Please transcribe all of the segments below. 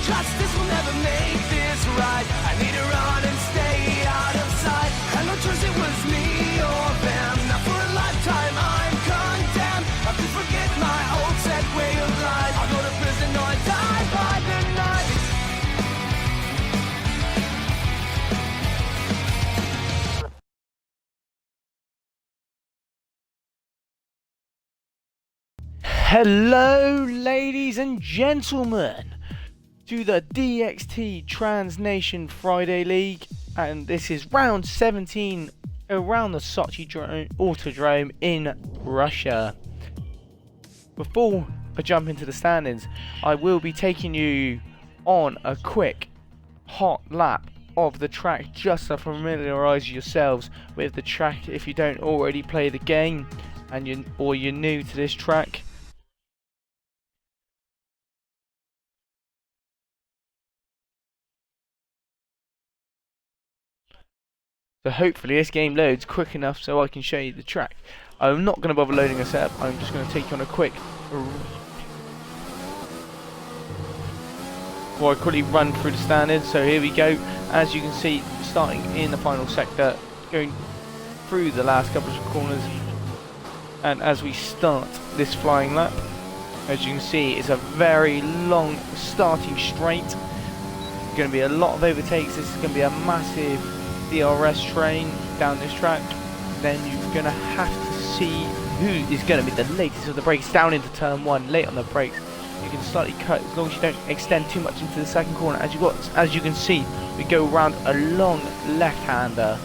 Justice will never make this right. I need to run and stay out of sight. Had no choice, it was me or them. Now for a lifetime I'm condemned. I could forget my old set way of life. I'll go to prison or I die by the night. Hello ladies and gentlemen, to the DxT Trans Nation Friday League, and this is round 17 around the Sochi Autodrome in Russia. Before I jump into the standings, I will be taking you on a quick hot lap of the track just to familiarise yourselves with the track if you don't already play the game and you're new to this track. So hopefully this game loads quick enough so I can show you the track. I'm not going to bother loading this up, I'm just going to take you on a quick... Before I quickly run through the standards, so here we go. As you can see, starting in the final sector, going through the last couple of corners. And as we start this flying lap, as you can see, it's a very long starting straight. There's going to be a lot of overtakes, this is going to be a massive DRS train down this track. Then you're going to have to see who is going to be the latest of the brakes down into turn 1, late on the brakes. You can slightly cut as long as you don't extend too much into the second corner. As you can see, we go around a long left-hander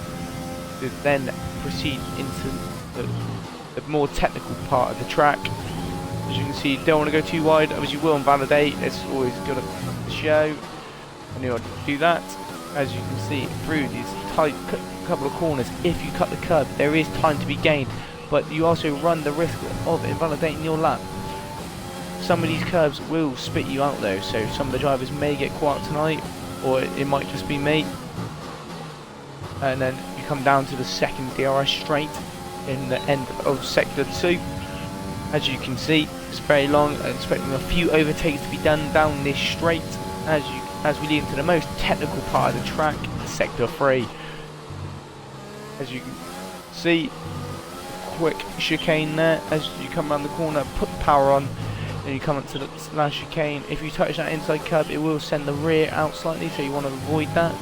to then proceed into the more technical part of the track. As you can see, don't want to go too wide, as you will invalidate. It's always good to show, and you want to do that. As you can see, through these tight couple of corners, if you cut the curb, there is time to be gained, but you also run the risk of invalidating your lap. Some of these curbs will spit you out though, so some of the drivers may get caught out tonight, or it might just be me. And then you come down to the second DRS straight in the end of sector 2. As you can see, it's very long, expecting a few overtakes to be done down this straight as we lead into the most technical part of the track, sector 3. As you can see, quick chicane there. As you come around the corner, put the power on, then you come up to the last chicane. If you touch that inside curb, it will send the rear out slightly, so you want to avoid that.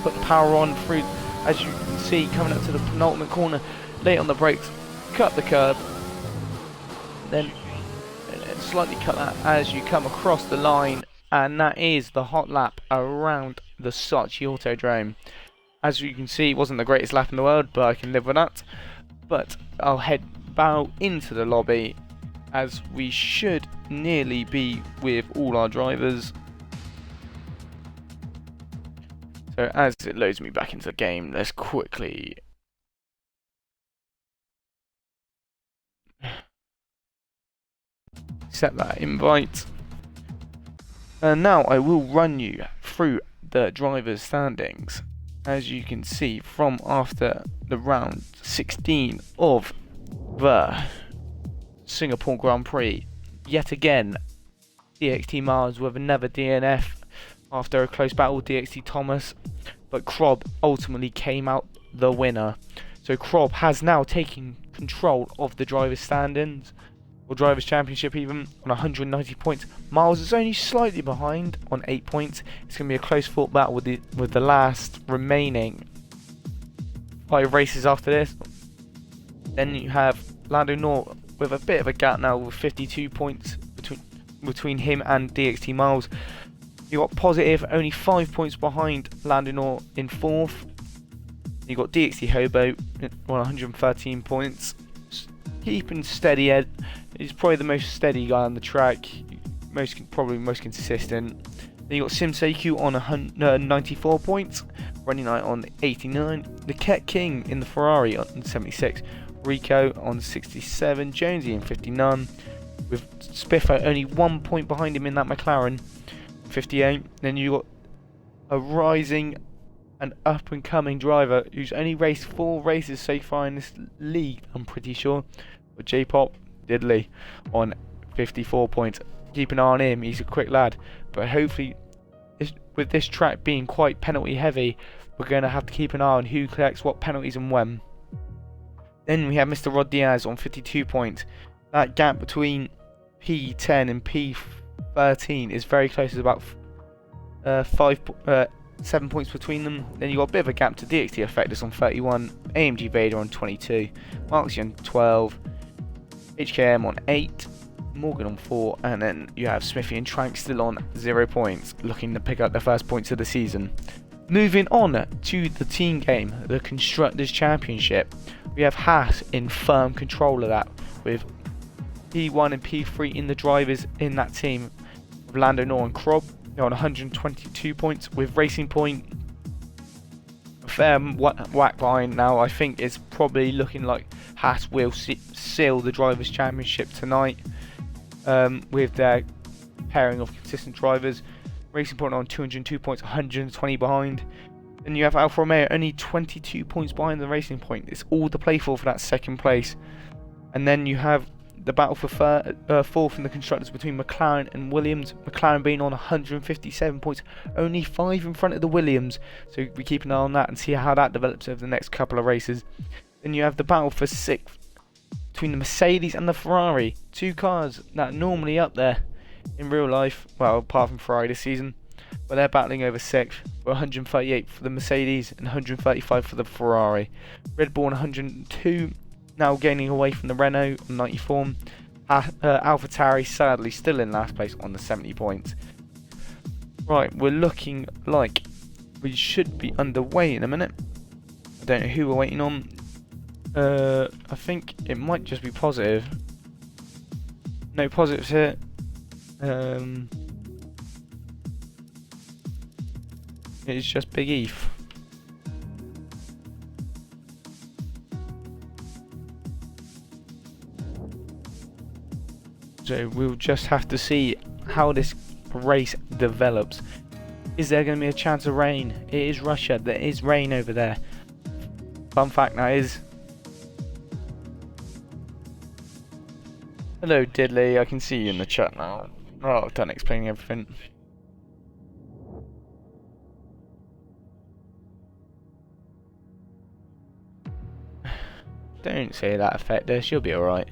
Put the power on through, as you can see, coming up to the penultimate corner, late on the brakes, cut the curb, then slightly cut that as you come across the line. And that is the hot lap around the Sochi Autodrome. As you can see, it wasn't the greatest lap in the world, but I can live with that. But I'll head bow into the lobby, as we should nearly be with all our drivers. So as it loads me back into the game, let's quickly... set that invite. And now I will run you through the drivers' standings. As you can see, from after the round 16 of the Singapore Grand Prix, yet again DxT Mars with another DNF after a close battle with DxT Thomas, but Krob ultimately came out the winner. So Krob has now taken control of the drivers' standings, or Drivers' Championship even, on 190 points. Miles is only slightly behind on 8 points. It's going to be a close fought battle with the last remaining 5 races after this. Then you have Lando North with a bit of a gap now with 52 points between him and DxT Miles. You got Positive only 5 points behind Lando in 4th. You got DxT Hobo on 113 points. Keeping steady. Ed, he's probably the most steady guy on the track. Probably most consistent. Then you got Simseku on 94 points. Running Knight on 89. The Ket King in the Ferrari on 76. Rico on 67. Jonesy in 59. With Spiffo only 1 point behind him in that McLaren. 58. Then you got a rising and up and coming driver who's only raced 4 races so far in this league, I'm pretty sure. But J-Pop Diddley on 54 points. Keep an eye on him, he's a quick lad. But hopefully, with this track being quite penalty heavy, we're going to have to keep an eye on who collects what penalties and when. Then we have Mr. Rod Diaz on 52 points. That gap between P10 and P13 is very close. It's about 7 points between them. Then you got a bit of a gap to DxT Effectus on 31, AMG Vader on 22, Marksy on 12, HKM on 8, Morgan on 4, and then you have Smithy and Trank still on 0 points, looking to pick up their first points of the season. Moving on to the team game, the Constructors Championship, we have Haas in firm control of that, with P1 and P3 in the drivers in that team, with Lando Norris and Krob. They're on 122 points, with Racing Point a fair whack behind now. I think it's probably looking like Haas will seal the Drivers' Championship tonight, with their pairing of consistent drivers. Racing Point on 202 points, 120 behind. Then you have Alfa Romeo only 22 points behind the Racing Point. It's all to play for that second place. And then you have the battle for 4th in the Constructors between McLaren and Williams. McLaren being on 157 points, only 5 in front of the Williams. So we keep an eye on that and see how that develops over the next couple of races. Then you have the battle for 6th between the Mercedes and the Ferrari. 2 cars that are normally up there in real life, well, apart from Ferrari this season. But they're battling over 6th, 138 for the Mercedes and 135 for the Ferrari. Red Bull on 102, now gaining away from the Renault on 94. AlphaTauri sadly still in last place on the 70 points. Right, we're looking like we should be underway in a minute. I don't know who we're waiting on. I think it might just be Positive. No Positives here. It's just Big Eve. So we'll just have to see how this race develops. Is there going to be a chance of rain? It is Russia. There is rain over there. Fun fact that is. Hello Diddley, I can see you in the chat now. Oh, done explaining everything. Don't say that, Effectus, you'll be alright.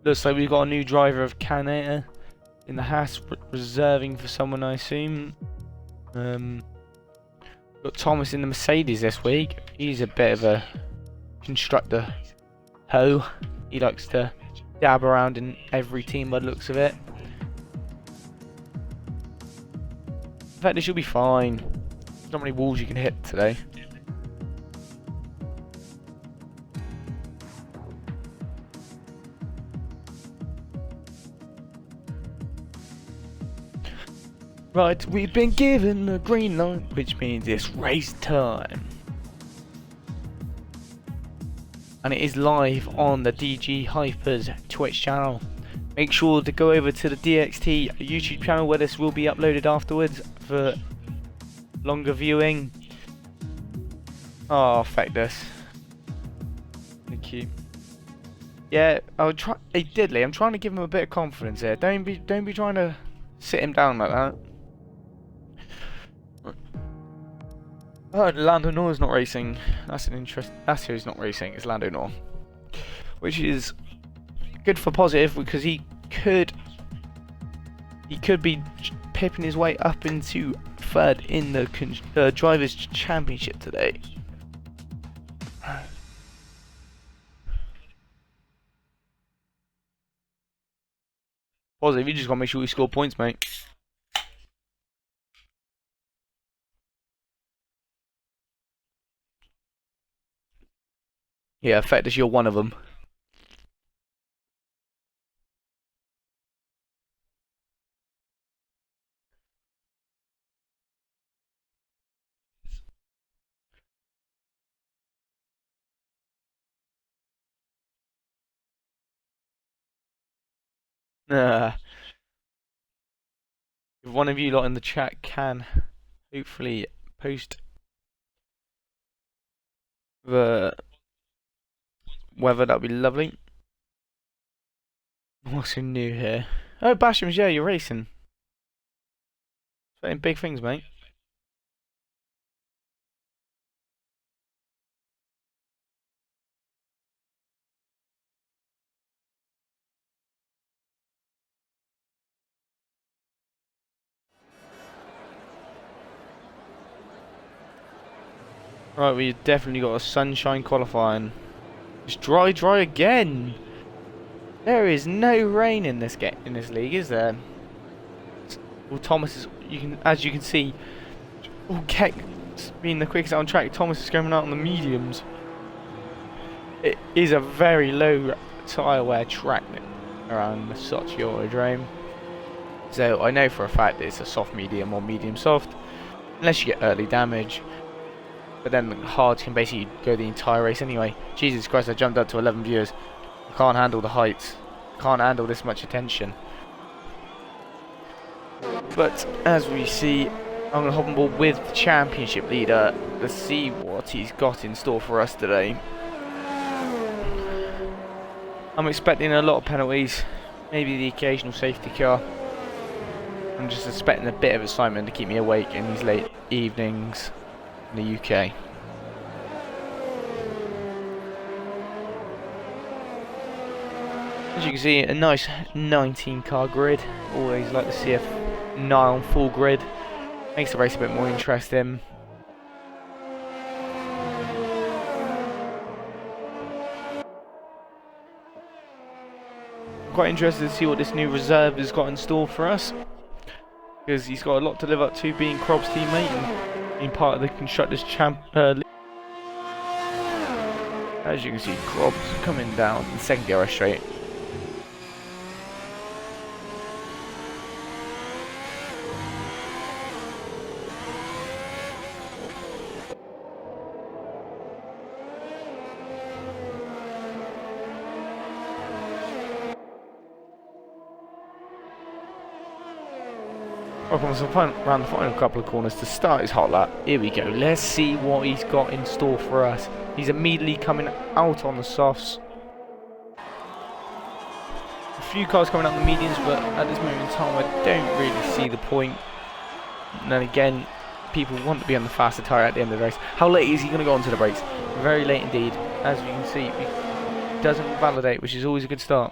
Looks like we've got a new driver of Canada in the Haas, reserving for someone, I assume. Got Thomas in the Mercedes this week. He's a bit of a constructor hoe. He likes to dab around in every team by the looks of it. In fact, this should be fine. There's not many walls you can hit today. Right, we've been given a green light, which means it's race time. And it is live on the DG Hyperz Twitch channel. Make sure to go over to the DxT YouTube channel where this will be uploaded afterwards for longer viewing. Oh, fuck this. Thank you. Yeah, I'll try. Hey Diddley, I'm trying to give him a bit of confidence here. Don't be trying to sit him down like that. Oh, Lando Norris not racing. That's an interest. That's who's not racing. It's Lando Norris, which is good for Positive because he could be pipping his way up into 3rd in the Drivers' Championship today. Positive, you just gotta make sure you score points, mate. Yeah, Effectus, you're one of them. If one of you lot in the chat can hopefully post the weather, that'd be lovely. What's new here? Oh, Bashams, yeah, you're racing. Saying big things, mate. Right, we definitely got a sunshine qualifying. It's dry again. There is no rain in this league, is there? Well, Thomas is. As you can see, Keck being the quickest out on track. Thomas is going out on the mediums. It is a very low tyre wear track around the Sochi Autodrome. So I know for a fact that it's a soft medium or medium soft, unless you get early damage. But then the hards can basically go the entire race anyway. Jesus Christ, I jumped up to 11 viewers. I can't handle the heights. Can't handle this much attention. But as we see, I'm going to hop on board with the championship leader. Let's see what he's got in store for us today. I'm expecting a lot of penalties. Maybe the occasional safety car. I'm just expecting a bit of excitement to keep me awake in these late evenings in the UK. As you can see, a nice 19 car grid. Always like to see a 9 on full grid. Makes the race a bit more interesting. Quite interested to see what this new reserve has got in store for us, because he's got a lot to live up to, being Krob's teammate and being part of the Constructors' League. As you can see, Krob's coming down the second gear straight. Around the final couple of corners to start his hot lap. Here we go. Let's see what he's got in store for us. He's immediately coming out on the softs. A few cars coming out the mediums, but at this moment in time, I don't really see the point. And then again, people want to be on the faster tyre at the end of the race. How late is he going to go onto the brakes? Very late indeed. As you can see, he doesn't validate, which is always a good start.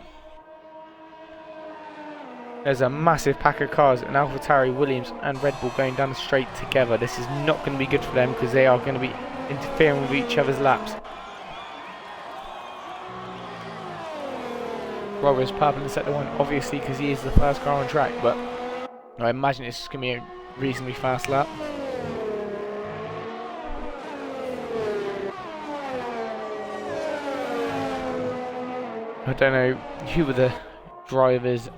There's a massive pack of cars, and AlphaTauri, Williams and Red Bull going down the straight together. This is not going to be good for them because they are going to be interfering with each other's laps. Robert's purple in sector 1, obviously, because he is the first car on track, but I imagine it's going to be a reasonably fast lap. I don't know who were the drivers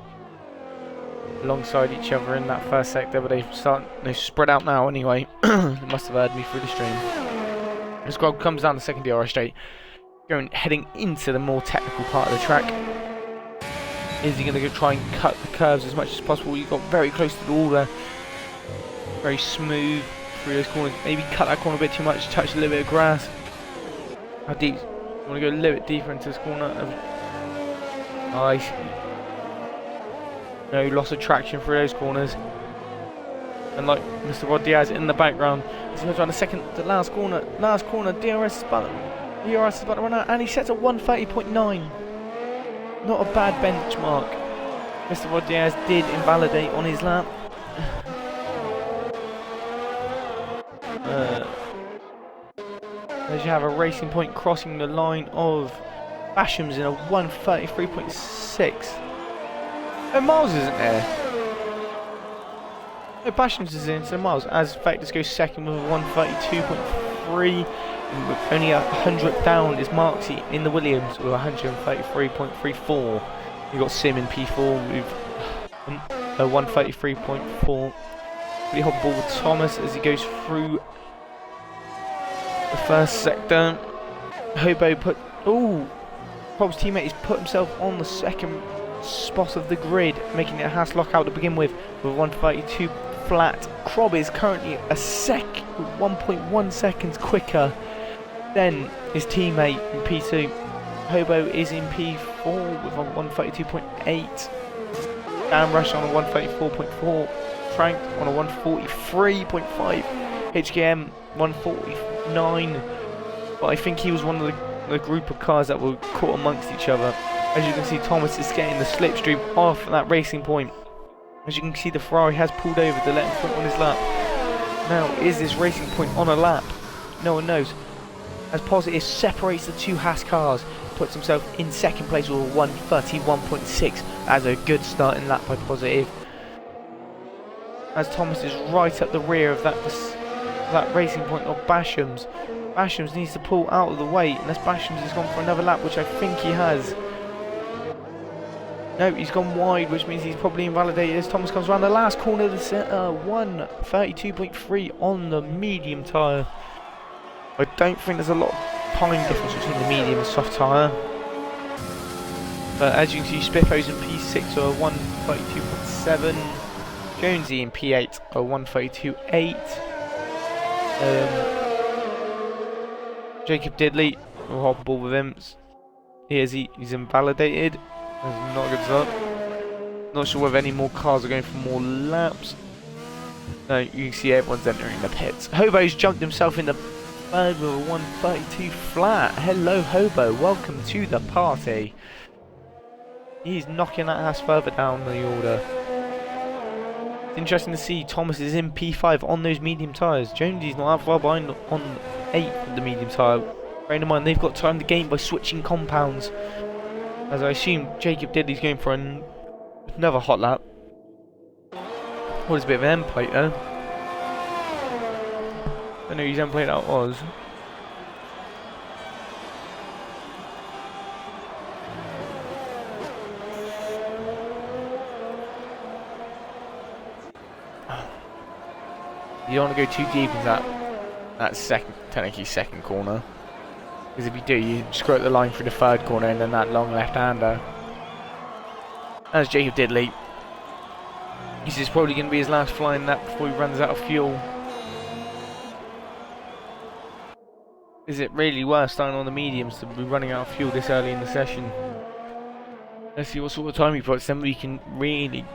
alongside each other in that first sector, but they've spread out now anyway. They must have heard me through the stream. The squad comes down the second DRS straight, heading into the more technical part of the track. Is he going to go try and cut the curves as much as possible? He got very close to all the very smooth through those corners. Maybe cut that corner a bit too much, touch a little bit of grass. How deep? You want to go a little bit deeper into this corner. Nice. No loss of traction through those corners. And like Mr. Rod Diaz in the background, as he goes around the last corner, DRS is about to run out, and he sets a 130.9. Not a bad benchmark. Mr. Rod Diaz did invalidate on his lap. As you have a Racing Point crossing the line of Bashams in a 133.6. Oh, Miles isn't there. No, Bashams is in, so Miles. As Factors goes second with a 132.3. With only 100 down is Marksy in the Williams with 133.34. You've got Sim in P4 with 133.4. We hop ball with Thomas as he goes through the first sector. Hobo put... Ooh! Prob's teammate has put himself on the second spot of the grid, making it a Haas lockout to begin with 132 flat. Crob is currently a 1.1 seconds quicker than his teammate in P2. Hobo is in P4 with a 132.8. Dan Rush on a 134.4. Frank on a 143.5. HKM 149. But I think he was one of the group of cars that were caught amongst each other. As you can see, Thomas is getting the slipstream off that racing point. As you can see, the Ferrari has pulled over to let him put on his lap. Now, is this racing point on a lap? No one knows. As Positive separates the two Haas cars, puts himself in second place with a 131.6 as a good starting lap by Positive. As Thomas is right up the rear of that racing point of Basham's. Basham's needs to pull out of the way unless Basham's has gone for another lap, which I think he has. No, he's gone wide, which means he's probably invalidated as Thomas comes around the last corner of the centre. 132.3 on the medium tyre. I don't think there's a lot of time difference between the medium and soft tyre. But as you can see, Spiffos in P6 are 132.7. Jonesy in P8 are 132.8. Jacob Diddley, we'll hop ball with him. He's invalidated. That's not a good start. Not sure whether any more cars are going for more laps. No, you can see everyone's entering the pits. Hobo's jumped himself in the third with a 132 flat. Hello, Hobo. Welcome to the party. He's knocking that ass further down the order. It's interesting to see Thomas is in P5 on those medium tyres. Jonesy's not that far behind on 8 of the medium tyre. Bearing in mind, they've got time to gain by switching compounds. As I assume Jacob Diddley's going for another hot lap. What is a bit of an end plate though? I don't know whose end plate that was. You don't want to go too deep into that technically second corner. Because if you do, you screw up the line through the third corner and then that long left-hander. As Jacob Diddley. This is probably going to be his last flying lap before he runs out of fuel. Is it really worth starting on the mediums to be running out of fuel this early in the session? Let's see what sort of time he puts, then we can really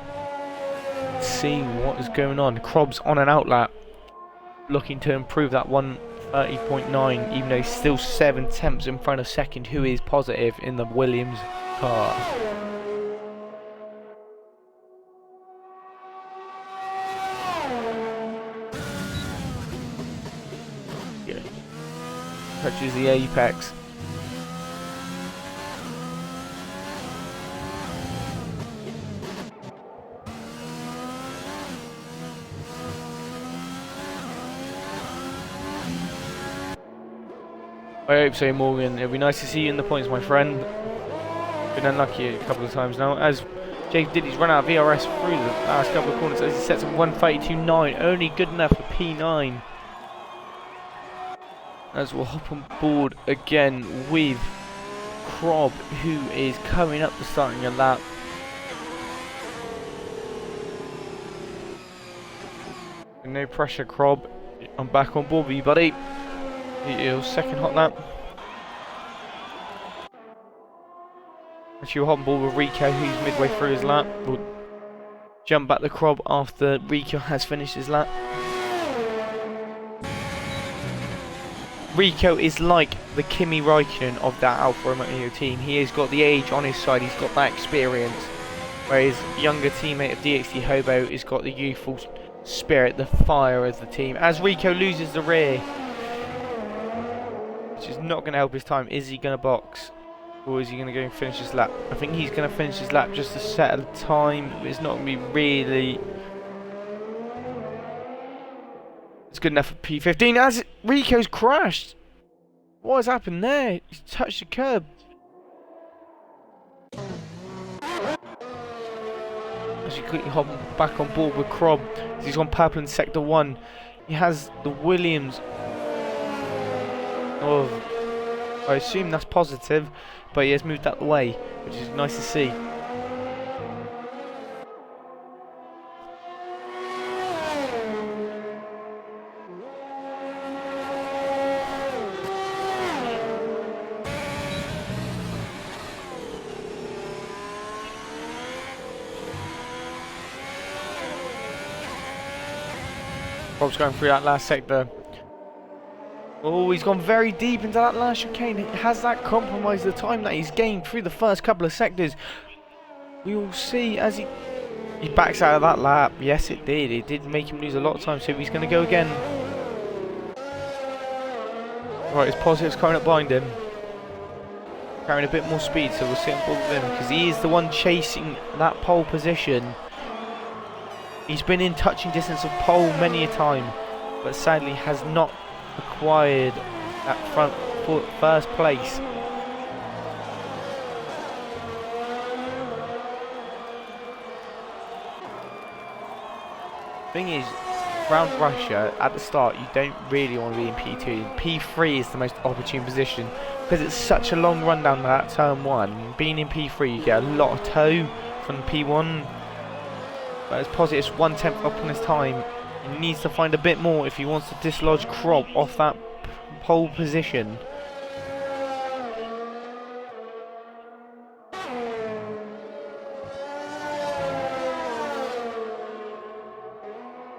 see what is going on. Krob's on an outlap, looking to improve that 130.9, even though he's still 7 tenths in front of second, who is Positive in the Williams car. Yeah. Touches the apex. I hope so, Morgan. It'll be nice to see you in the points, my friend. Been unlucky a couple of times now. As Jake Diddley's run out of VRS through the last couple of corners as he sets up 132.9. Only good enough for P9. As we'll hop on board again with Krob, who is coming up to starting a lap. No pressure, Krob. I'm back on board with you, buddy. Your second hot lap. Actually, we'll hop on board with Rico, who's midway through his lap. We'll jump back to Krob after Rico has finished his lap. Rico is like the Kimi Räikkönen of that Alfa Romeo team. He has got the age on his side, he's got that experience. Whereas younger teammate of DxT Hobo has got the youthful spirit, the fire of the team. As Rico loses the rear, which is not going to help his time. Is he going to box? Or is he going to go and finish his lap? I think he's going to finish his lap just to set a time. It's not going to be really... It's good enough for P15 as Rico's crashed. What has happened there? He's touched the curb. As you quickly hop back on board with Krob. He's on purple in sector 1. He has the Williams of, I assume that's positive, but he has moved out the way, which is nice to see. Bob's going through that last sector. Oh, he's gone very deep into that last chicane. Has that compromised the time that he's gained through the first couple of sectors? We will see as he backs out of that lap. Yes, it did. It did make him lose a lot of time, so he's going to go again. Right, his positive's coming up behind him. Carrying a bit more speed, so we'll see on board with him, because he is the one chasing that pole position. He's been in touching distance of pole many a time, but sadly has not acquired that first place. Thing is, round Russia at the start, you don't really want to be in P2. P3 is the most opportune position because it's such a long run down that turn 1. Being in P3, you get a lot of tow from P1. But as Positive's 1/10 up on his time, he needs to find a bit more if he wants to dislodge Krob off that pole position.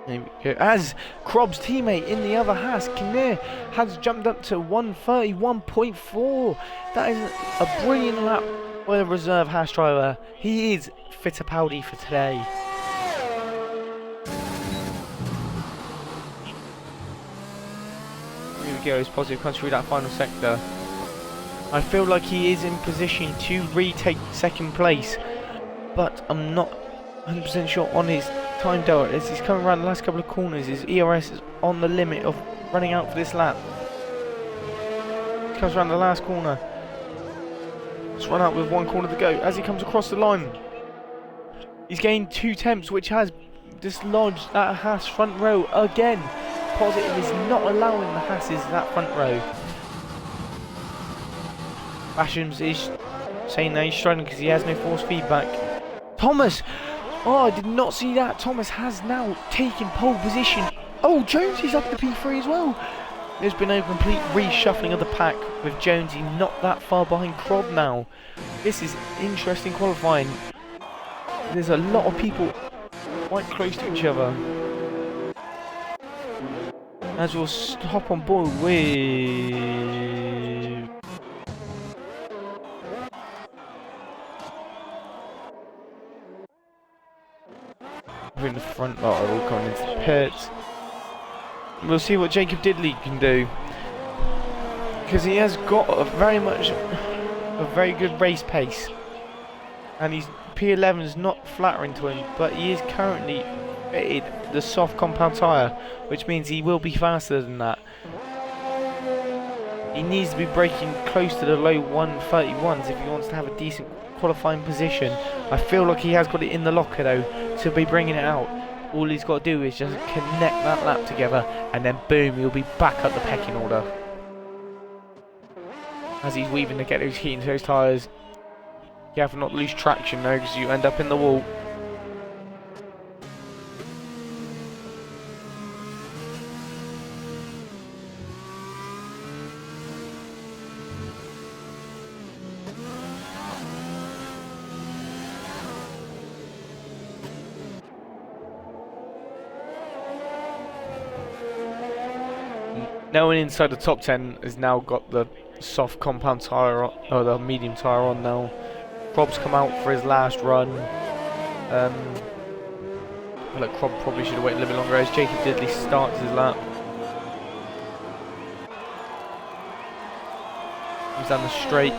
There we go. As Krob's teammate in the other Haas, Kinnear, has jumped up to 1:31.4. That is a brilliant lap by a reserve Haas driver. He is Fittipaldi for today. As Positive comes through that final sector. I feel like he is in position to retake second place, but I'm not 100% sure on his time delta. As he's coming around the last couple of corners, his ERS is on the limit of running out for this lap. He comes around the last corner. Let's run out with 1 corner to go. As he comes across the line, he's gained 2 temps, which has dislodged that Haas front row again. Positive is not allowing the Hasses that front row. Bashams is saying that he's struggling because he has no force feedback. Thomas! Oh, I did not see that. Thomas has now taken pole position. Oh, Jonesy's up to P3 as well. There's been a complete reshuffling of the pack with Jonesy not that far behind Krob now. This is interesting qualifying. There's a lot of people quite close to each other. As we'll hop on board with in the front lot are all coming into the pits. We'll see what Jacob Diddley can do, because he has got a very good race pace, and his P11 is not flattering to him, but he is currently fitted the soft compound tyre, which means he will be faster than that. He needs to be braking close to the low 131s if he wants to have a decent qualifying position. I feel like he has got it in the locker though to be bringing it out. All he's got to do is just connect that lap together, and then boom, he'll be back up the pecking order. As he's weaving to get those heat into those tyres. You have to not lose traction though, because you end up in the wall. No one inside the top 10 has now got the soft compound tyre on, or the medium tyre on now. Krob's come out for his last run. I feel like Krob probably should have waited a little bit longer as Jacob Diddley starts his lap. He's down the straight,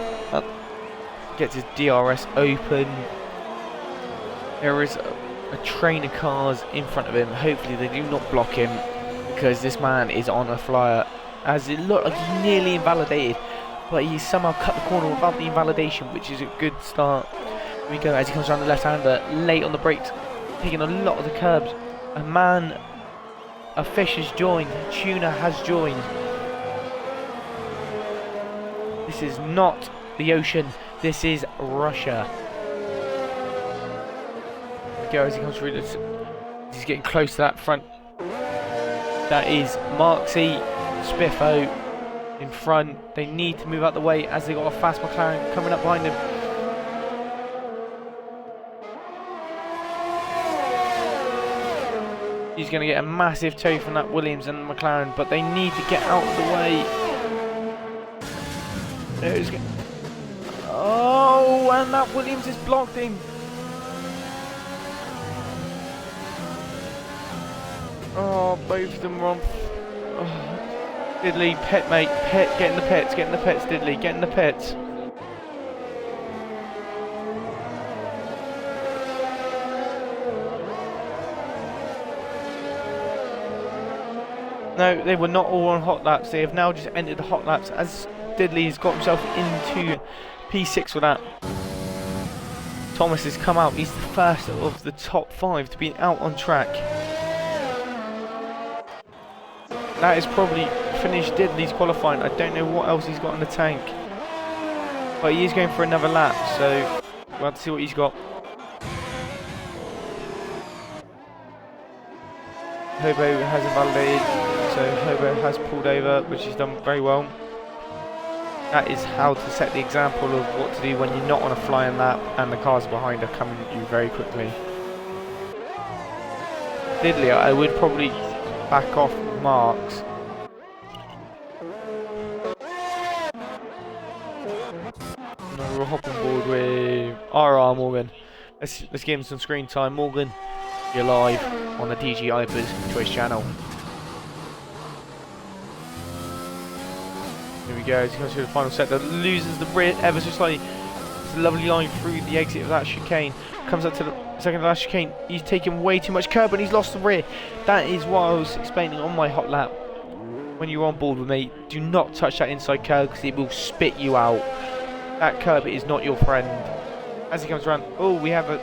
gets his DRS open. There is a train of cars in front of him. Hopefully they do not block him, because this man is on a flyer. as it looked like he nearly invalidated, but he somehow cut the corner without the invalidation, which is a good start. Here we go as he comes around the left-hander, late on the brakes, taking a lot of the curbs. A fish has joined, tuna has joined. This is not the ocean, this is Russia. Here we go as he comes through this. He's getting close to that front. That is Marksy, Spiffo in front. They need to move out the way as they got a fast McLaren coming up behind him. He's going to get a massive tow from that Williams and McLaren, but they need to get out of the way. Oh, and that Williams has blocked him. Oh, both of them were on. Oh. Diddley, pit mate, pit, get in the pits, Diddley, get in the pits. No, they were not all on hot laps. They have now just entered the hot laps as Diddley's got himself into P6 with that. Thomas has come out. He's the first of the top 5 to be out on track. That is probably finished Diddley's qualifying. I don't know what else he's got in the tank. But he is going for another lap, so we'll have to see what he's got. Hobo has invalidated, so Hobo has pulled over, which he's done very well. That is how to set the example of what to do when you're not on a flying lap and the cars behind are coming at you very quickly. Diddley, I would probably back off Marks. No, we'll hop on board with RR Morgan. Let's give him some screen time. Morgan, you're live on the Hyperz Twitch channel. Here we go, as he comes through the final sector, loses the rear ever so slightly. It's a lovely line through the exit of that chicane. Comes up to the second last chicane. He's taken way too much curb and he's lost the rear. That is what I was explaining on my hot lap. When you're on board with me, do not touch that inside curb because it will spit you out. That curb is not your friend. As he comes around, oh, we have a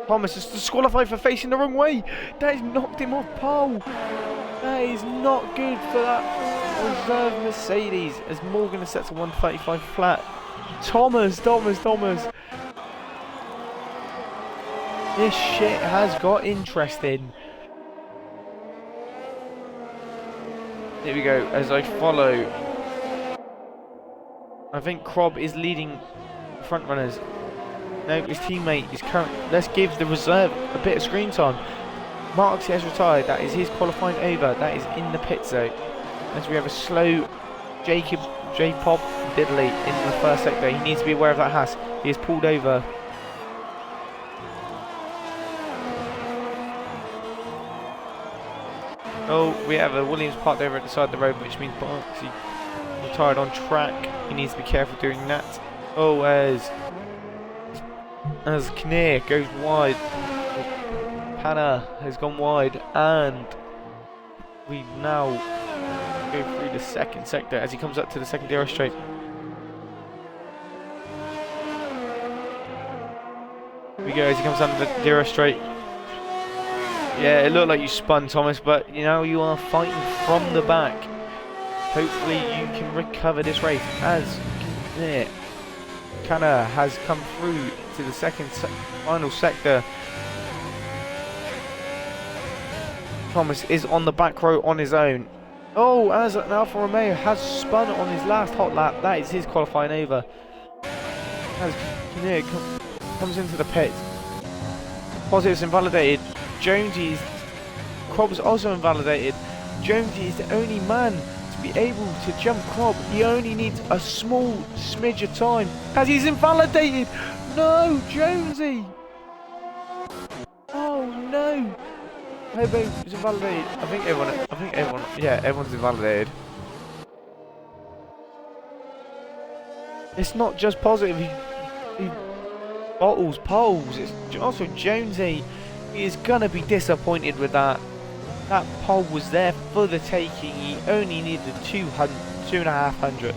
Thomas is disqualified for facing the wrong way. That has knocked him off pole. That is not good for that reserve Mercedes as Morgan is set to 135 flat. Thomas. This shit has got interesting. Here we go, as I follow. I think Krob is leading front runners. No, his teammate is current. Let's give the reserve a bit of screen time. Marks has retired. That is his qualifying over. That is in the pit zone. As we have a slow J-Pop Diddley in the first sector. He needs to be aware of that Haas. He has pulled over. Oh, we have a Williams parked over at the side of the road, which means Marks retired on track. He needs to be careful doing that. Oh, as Kinnear goes wide, Panna has gone wide, and we now go through the second sector as he comes up to the second aero straight. Here we go as he comes down the aero straight. Yeah, it looked like you spun, Thomas, but you know you are fighting from the back. Hopefully you can recover this race as Kanna has come through to the final sector. Thomas is on the back row on his own. Oh, as an Alfa Romeo has spun on his last hot lap. That is his qualifying over. As Kinnear comes into the pit. Positives invalidated. Jonesy Krob's also invalidated. Jonesy is the only man to be able to jump Krob. He only needs a small smidge of time as he's invalidated. No, Jonesy. Oh no. Hobo is invalidated. I think everyone, yeah, everyone's invalidated. It's not just positive. He bottles poles. It's also Jonesy. He is gonna be disappointed with that. That pole was there for the taking. He only needed 2.5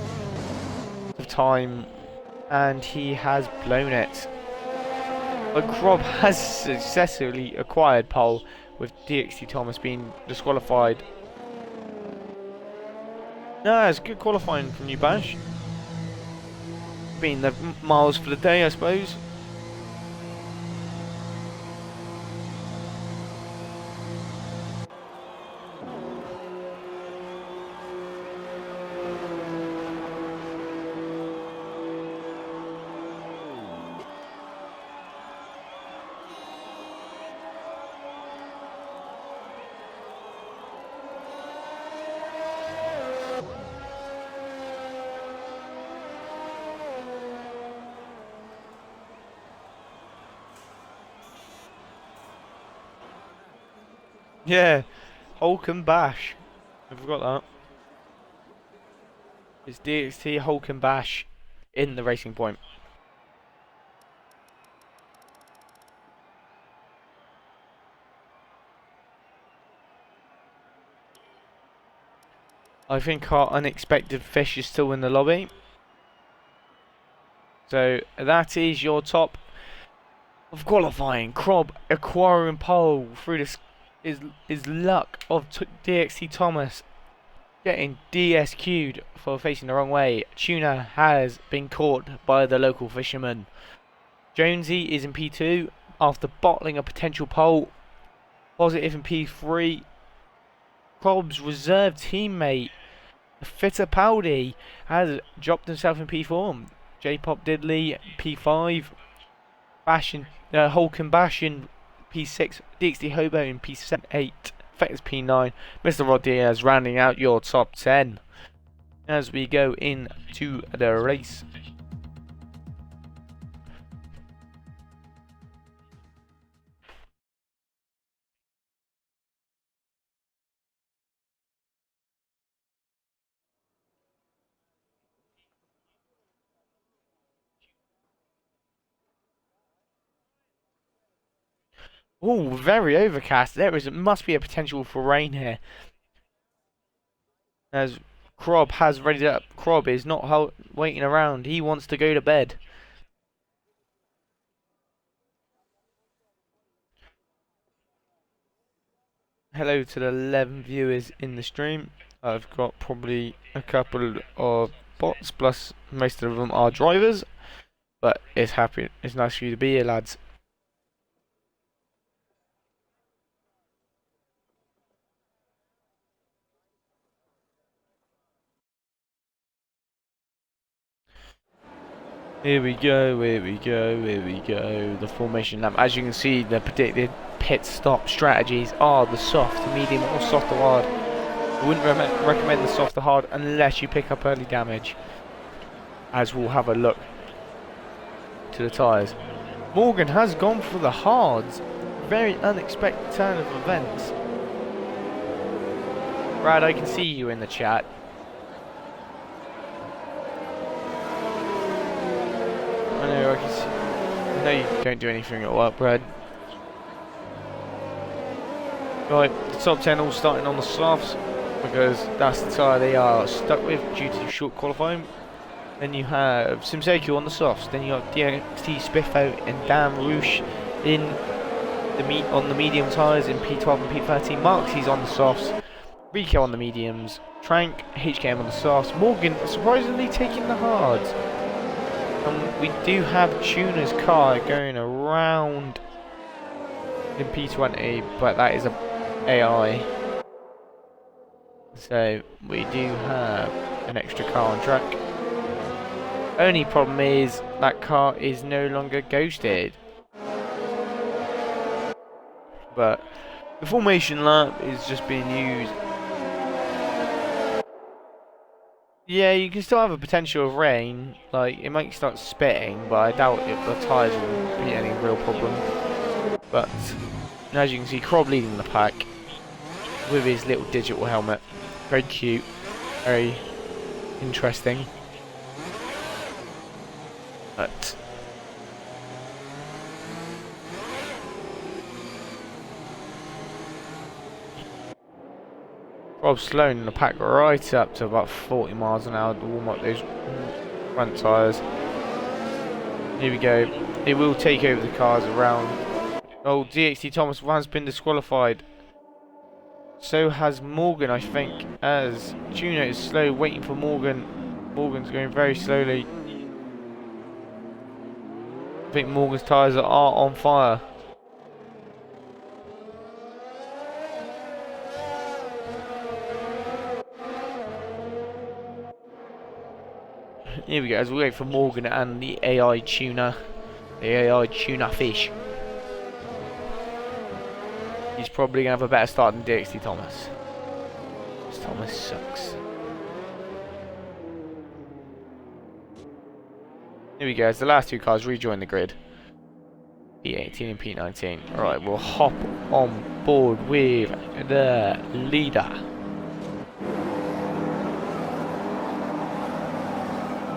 of time, and he has blown it. But Krob has successfully acquired pole, with DxT Thomas being disqualified. No, it's good qualifying from you, Bash. Being the miles for the day, I suppose. Yeah, Hulk and Bash. I forgot that. It's DxT, Hulk and Bash in the Racing Point. I think our unexpected fish is still in the lobby. So that is your top of qualifying. Krob acquiring pole through this is luck of DxT Thomas getting DSQ'd for facing the wrong way. Tuna has been caught by the local fisherman. Jonesy is in P2 after bottling a potential pole. Positive in P3. Krob's reserve teammate Fittipaldi has dropped himself in P4. J-Pop Diddley P5. Bash in, Hulk and Bash in P6. DxT Hobo in P7, 8. Effects P9. Mr. Rod Diaz rounding out your top 10 as we go into the race. Oh, very overcast. Must be a potential for rain here. As Krob has readied up. Krob is not waiting around. He wants to go to bed. Hello to the 11 viewers in the stream. I've got probably a couple of bots, plus most of them are drivers. But it's nice for you to be here, lads. Here we go, here we go, here we go. The formation lap. As you can see, the predicted pit stop strategies are the soft, medium, or soft to hard. I wouldn't recommend the soft to hard unless you pick up early damage. As we'll have a look to the tyres. Morgan has gone for the hards. Very unexpected turn of events. Brad, I can see you in the chat. I know, I can see. I know you don't do anything at work, Brad. Right, the top 10 all starting on the softs, because that's the tyre they are stuck with due to short qualifying. Then you have Simseku on the softs. Then you have DxT Spiffo and Dan Roosh on the medium tyres in P12 and P13. Marksy's on the softs. Rico on the mediums. Trank, HKM on the softs. Morgan surprisingly taking the hards. We do have Tuna's car going around in P20, but that is a AI. So we do have an extra car on track. Only problem is that car is no longer ghosted. But the formation lap is just being used. Yeah, you can still have a potential of rain. Like, it might start spitting, but I doubt the tyres will be any real problem. But as you can see, Krob leading the pack with his little digital helmet. Very cute, very interesting. But Rob's slowing the pack right up to about 40 miles an hour to warm up those front tyres. Here we go. It will take over the cars around. Oh, DxT Thomas has been disqualified. So has Morgan, I think, as Juno is slow, waiting for Morgan. Morgan's going very slowly. I think Morgan's tyres are on fire. Here we go, as we wait for Morgan and the AI tuner. The AI tuner fish. He's probably going to have a better start than DxT Thomas. This Thomas sucks. Here we go, as the last two cars rejoin the grid. P18 and P19. Alright, we'll hop on board with the leader.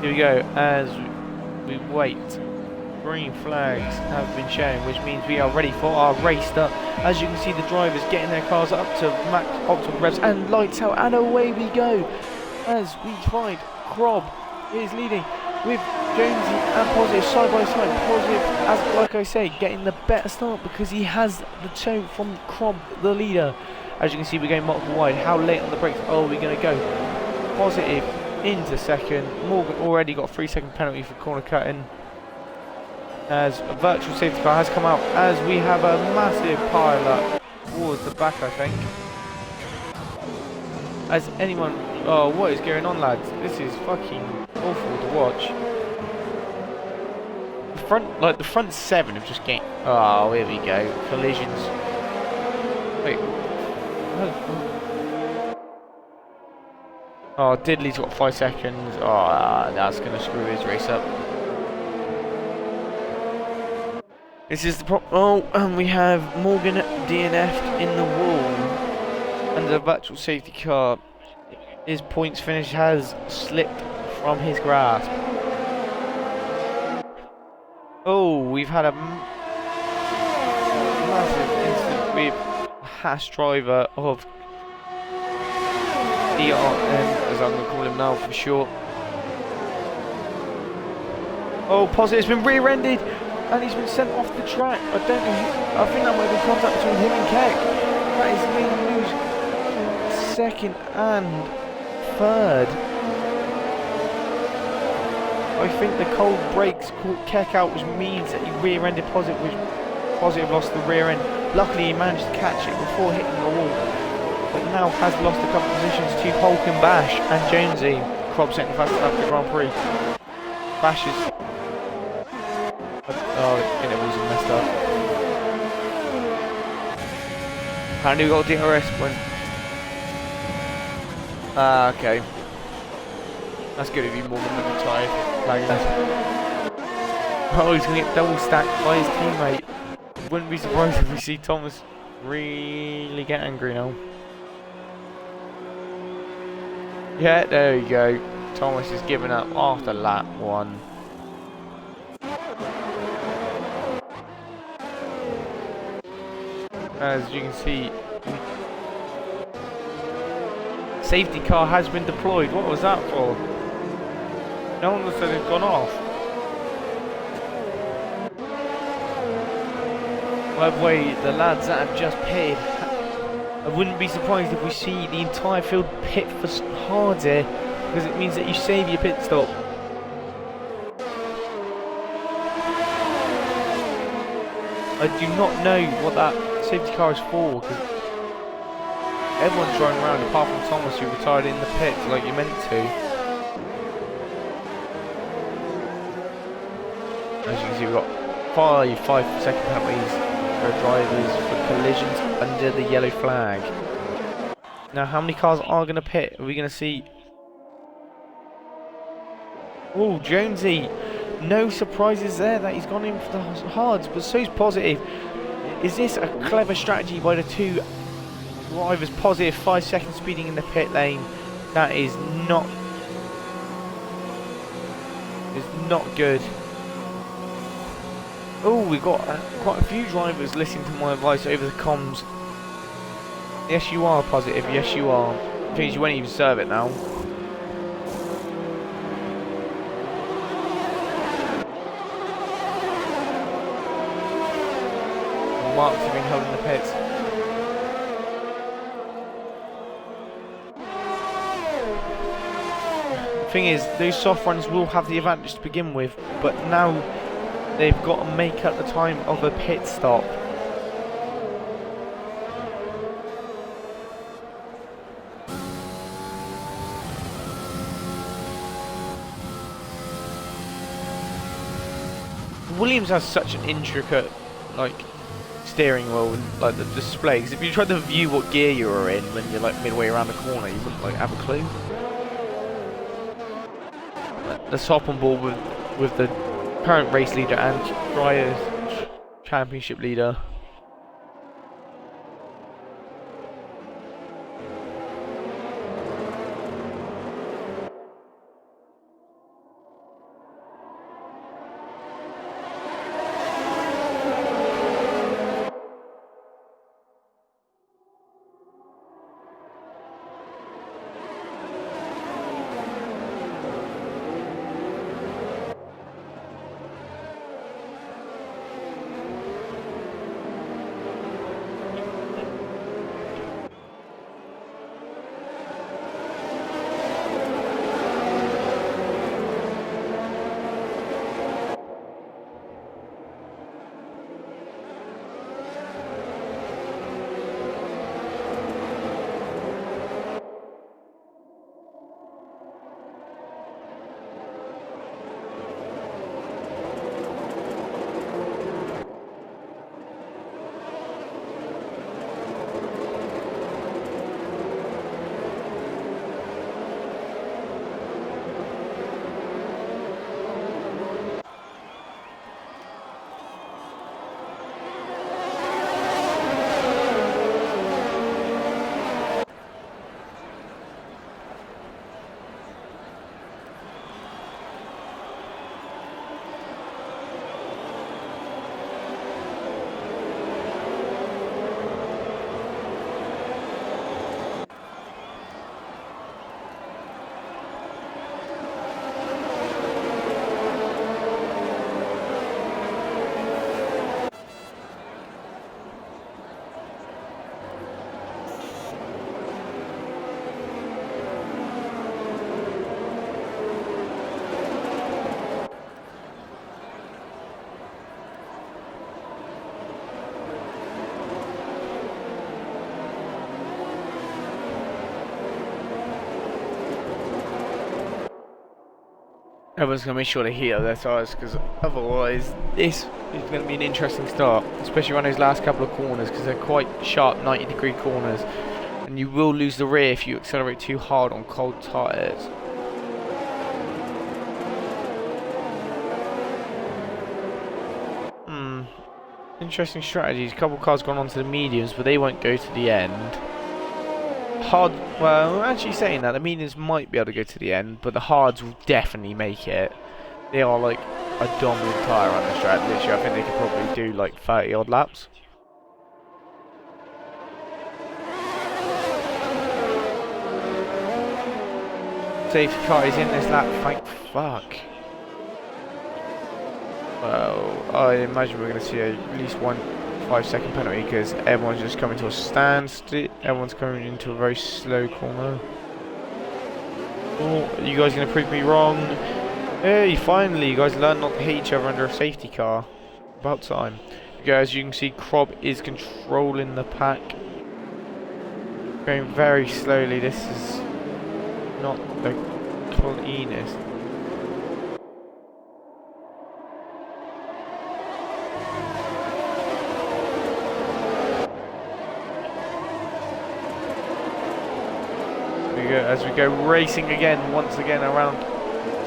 Here we go, as we wait. Green flags have been shown, which means we are ready for our race start. As you can see, the drivers getting their cars up to max optimal revs and lights out, and away we go. As we find Crob is leading with Jonesy and Positive side by side. Positive, as like I say, getting the better start because he has the toe from Crob, the leader. As you can see, we're going multiple wide. How late on the brakes are we going to go? Positive into second. Morgan already got a 3-second penalty for corner cutting. As a virtual safety car has come out, as we have a massive pile up towards the back, I think. As anyone, oh, what is going on, lads? This is fucking awful to watch. The front 7 have just getting, oh, here we go, collisions. Wait, oh, Diddley's got 5 seconds. Oh, that's gonna screw his race up. This is the problem. Oh, and we have Morgan DNF'd in the wall under a virtual safety car. His points finish has slipped from his grasp. Oh, we've had a massive incident with Haas driver of DRM, as I'm going to call him now for short. Oh, Positive's been rear-ended. And he's been sent off the track. I don't know who, I think that might be contact between him and Keck. That is me lose second and third. I think the cold brakes caught Keck out, which means that he rear-ended Positive, which Positive lost the rear end. Luckily he managed to catch it before hitting the wall. But now has lost a couple of positions to Hulk and Bash and Jonesy. Crob second fastest lap of the Grand Prix. Bash is... Oh, intervals are messed up. Apparently we got DRS when... Ah, okay. That's good if you more than the tyre flagging that. Oh, he's going to get double stacked by his teammate. Wouldn't be surprised if we see Thomas really get angry now. Yeah, there you go. Thomas is giving up after lap 1. As you can see, safety car has been deployed. What was that for? No one said it's gone off. By the way, the lads that have just pitted, I wouldn't be surprised if we see the entire field pit for hard here, because it means that you save your pit stop. I do not know what that safety car is for, because everyone's driving around apart from Thomas, who retired in the pit like you're meant to. As you can see, we've got 5-second penalties for drivers for collisions under the yellow flag. Now, how many cars are going to pit? Are we going to see... Oh, Jonesy. No surprises there that he's gone in for the hards, but so's Positive. Is this a clever strategy by the two drivers? Positive 5 seconds speeding in the pit lane. That is not good. Oh, we've got quite a few drivers listening to my advice over the comms Yes, you are positive. Yes, you are. The thing is, you won't even serve it now. Mark's have been held in the pits. The thing is, those soft runs will have the advantage to begin with, but now they've got to make up the time of a pit stop. Williams has such an intricate, like, steering wheel and like the display. Because if you tried to view what gear you were in when you're like midway around the corner, you wouldn't like have a clue. Let's hop on board with the current race leader and Drivers Championship leader. Everyone's going to make sure they heat up their tyres, because otherwise this is going to be an interesting start, especially around those last couple of corners, because they're quite sharp 90-degree corners, and you will lose the rear if you accelerate too hard on cold tyres. Interesting strategies. A couple of cars gone onto the mediums, but they won't go to the end. Well, actually saying that, the mediums might be able to go to the end, but the hards will definitely make it. They are like a dominant tyre on the track. Literally, I think they could probably do like 30 odd laps. Safety car is in this lap, thank fuck. Well, I imagine we're going to see at least one 5-second penalty, because everyone's just coming to a standstill. Everyone's coming into a very slow corner. Oh, are you guys going to prove me wrong? Hey, finally, you guys learned not to hit each other under a safety car. About time. As you can see, Krob is controlling the pack. Going very slowly. This is not the cleanest. As we go racing again, once again around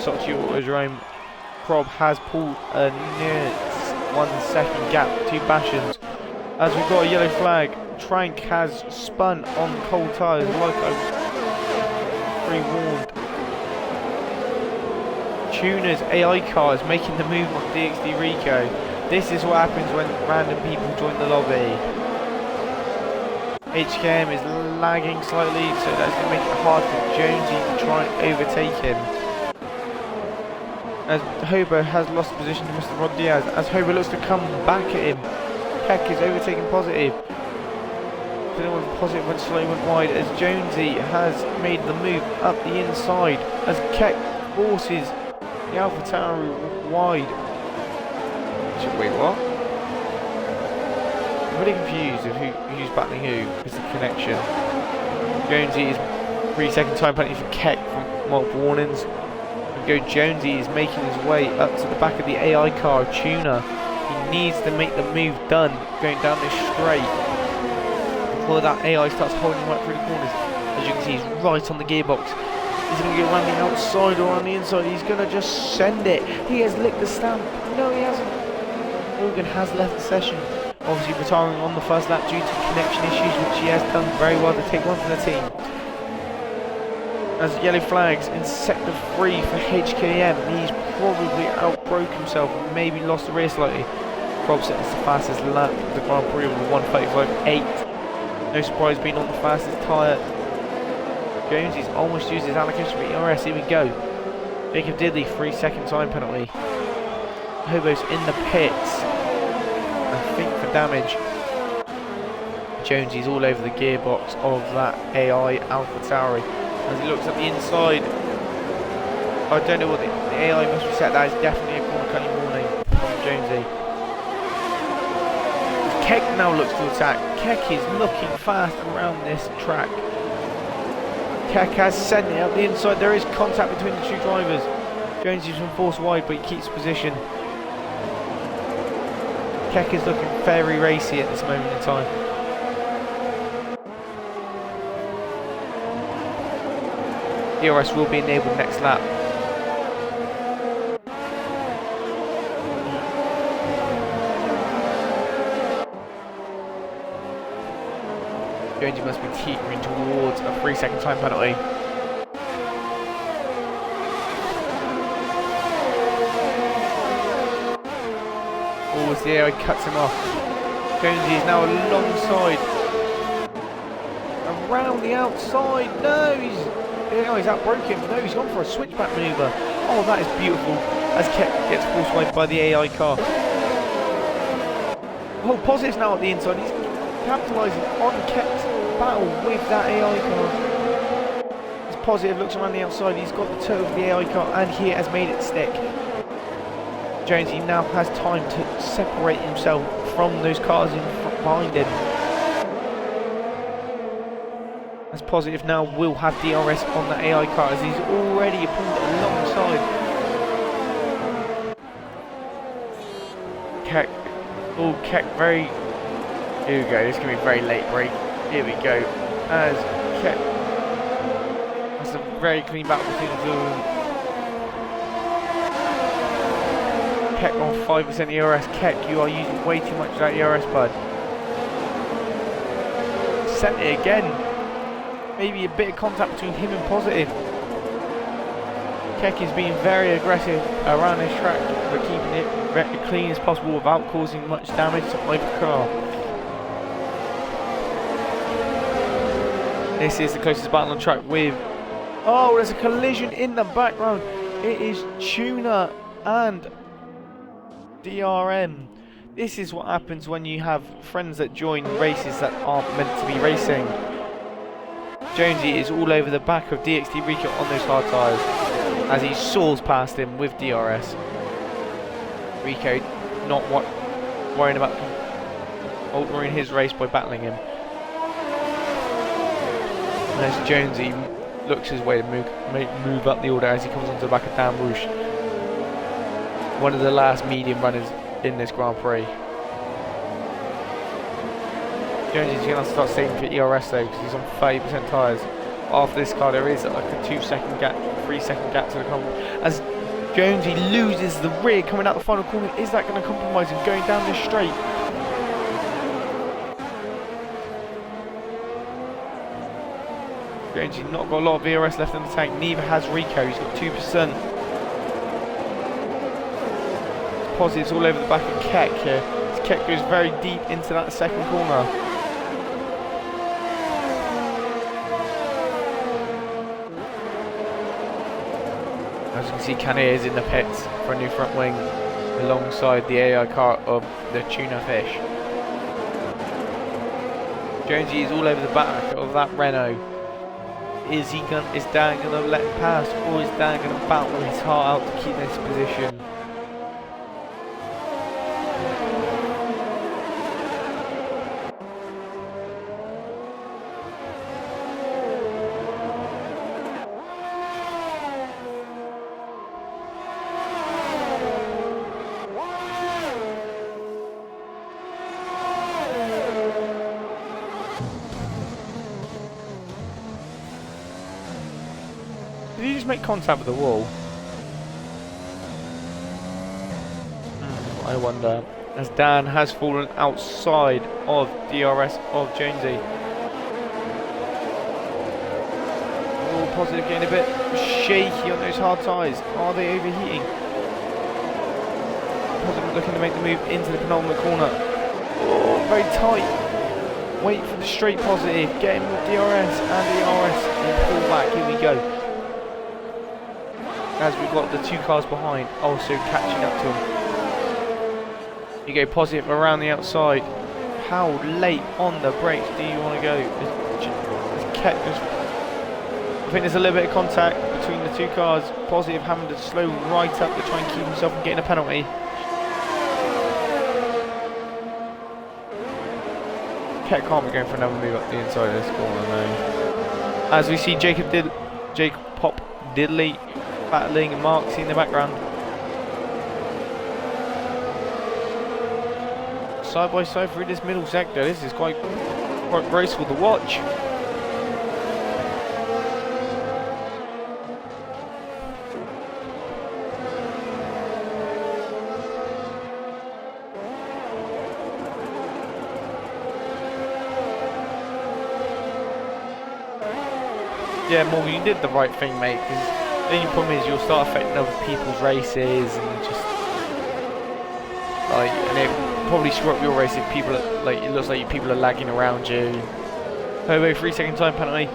Sochi Autodrome, Krob has pulled a near 1 second gap to Bashans. As we've got a yellow flag, Trank has spun on cold tyres like I pre-warned. Tuner's AI car is making the move on DxT Rico. This is what happens when random people join the lobby. HKM is lagging slightly, so that's going to make it hard for Jonesy to try and overtake him. As Hobo has lost the position to Mr. Rod Diaz, as Hobo looks to come back at him. Keck is overtaking Positive. Positive went slow, went wide, as Jonesy has made the move up the inside, as Keck forces the AlphaTauri wide. Wait, what? I'm really confused of who's battling who. It's the connection. Jonesy is 3-second time penalty for Keck from multiple warnings. Jonesy is making his way up to the back of the AI car, Tuna. He needs to make the move done going down this straight before that AI starts holding him up through the corners. As you can see, he's right on the gearbox. He's going to go around the outside or on the inside. He's going to just send it. He has licked the stamp. No, he hasn't. Morgan has left the session. Obviously retiring on the first lap due to connection issues, which he has done very well to take one for the team. As yellow flags in sector 3 for HKM, he's probably outbroke himself and maybe lost the rear slightly. Robson is the fastest lap of the Grand Prix with 1:35.8. No surprise being on the fastest tyre. Jonesy's almost used his allocation for ERS. Here we go. Jacob Diddley, 3-second time penalty. Hobo's in the pits, I think, for damage. Jonesy's all over the gearbox of that AI AlphaTauri. As he looks at the inside, I don't know what the AI must be set. That is definitely a corner cutting warning from Jonesy. Keck now looks to attack. Keck is looking fast around this track. Keck has sent it up the inside. There is contact between the two drivers. Jonesy's been forced wide, but he keeps position. Keck is looking very racy at this moment in time. DRS will be enabled next lap. Jonesy must be teetering towards a 3-second time penalty. Oh, as the AI cuts him off. Jonesy is now alongside. Around the outside. No, he's outbroke him. No, he's gone for a switchback manoeuvre. Oh, that is beautiful. As Keck gets forced wide by the AI car. Oh, Positive's now at the inside. He's capitalising on Keck's battle with that AI car. As Positive looks around the outside, he's got the toe of the AI car and he has made it stick. Jonesy now has time to separate himself from those cars behind him. As Positive now will have DRS on the AI car as he's already pulled alongside. Keck, oh, Keck very, here we go, this is going to be a very late break. Here we go, as Keck, that's a very clean battle between the two of them. Keck on 5% ERS. Keck, you are using way too much of that ERS, bud. Sent it again. Maybe a bit of contact between him and Positive. Keck is being very aggressive around this track, but keeping it very clean as possible without causing much damage to either car. This is the closest battle on track with... Oh, there's a collision in the background. It is Tuna and DRM. This is what happens when you have friends that join races that aren't meant to be racing. Jonesy is all over the back of DxT Rico on those hard tyres as he soars past him with DRS. Rico not worrying about altering his race by battling him. And as Jonesy looks his way to move up the order as he comes onto the back of Dan Rouge, one of the last medium runners in this Grand Prix. Jonesy's going to start saving for ERS though because he's on 30% tyres. After this car there is like a 2-second gap, 3-second gap to the comp. As Jonesy loses the rear coming out the final corner, is that going to compromise him going down this straight? Jonesy's not got a lot of ERS left in the tank, neither has Rico, he's got 2%. Positives all over the back of Keck here. Keck goes very deep into that second corner. As you can see, Canny is in the pits for a new front wing alongside the AI car of the Tuna Fish. Jonesy is all over the back of that Renault. Is Dan gonna let him pass, or is Dan gonna battle his heart out to keep this position? Did he just make contact with the wall? I wonder. As Dan has fallen outside of DRS of Jonesy. All positive, getting a bit shaky on those hard tyres. Are they overheating? Positive looking to make the move into the penultimate corner. Oh, very tight. Wait for the straight positive. Getting with DRS and DRS and pull back. Here we go. As we've got the two cars behind also catching up to him. You go positive around the outside. How late on the brakes do you want to go? I think there's a little bit of contact between the two cars. Positive having to slow right up to try and keep himself from getting a penalty. Keck can't be going for another move up the inside of this corner, no. As we see Jacob Pop Diddley battling Marksy in the background. Side by side through this middle sector. This is quite graceful to watch. Yeah, Morgan, you did the right thing, mate. The only problem is you'll start affecting other people's races and just like, and it probably screw up your race if people are, like, it looks like people are lagging around you. Hobo 3-second time penalty.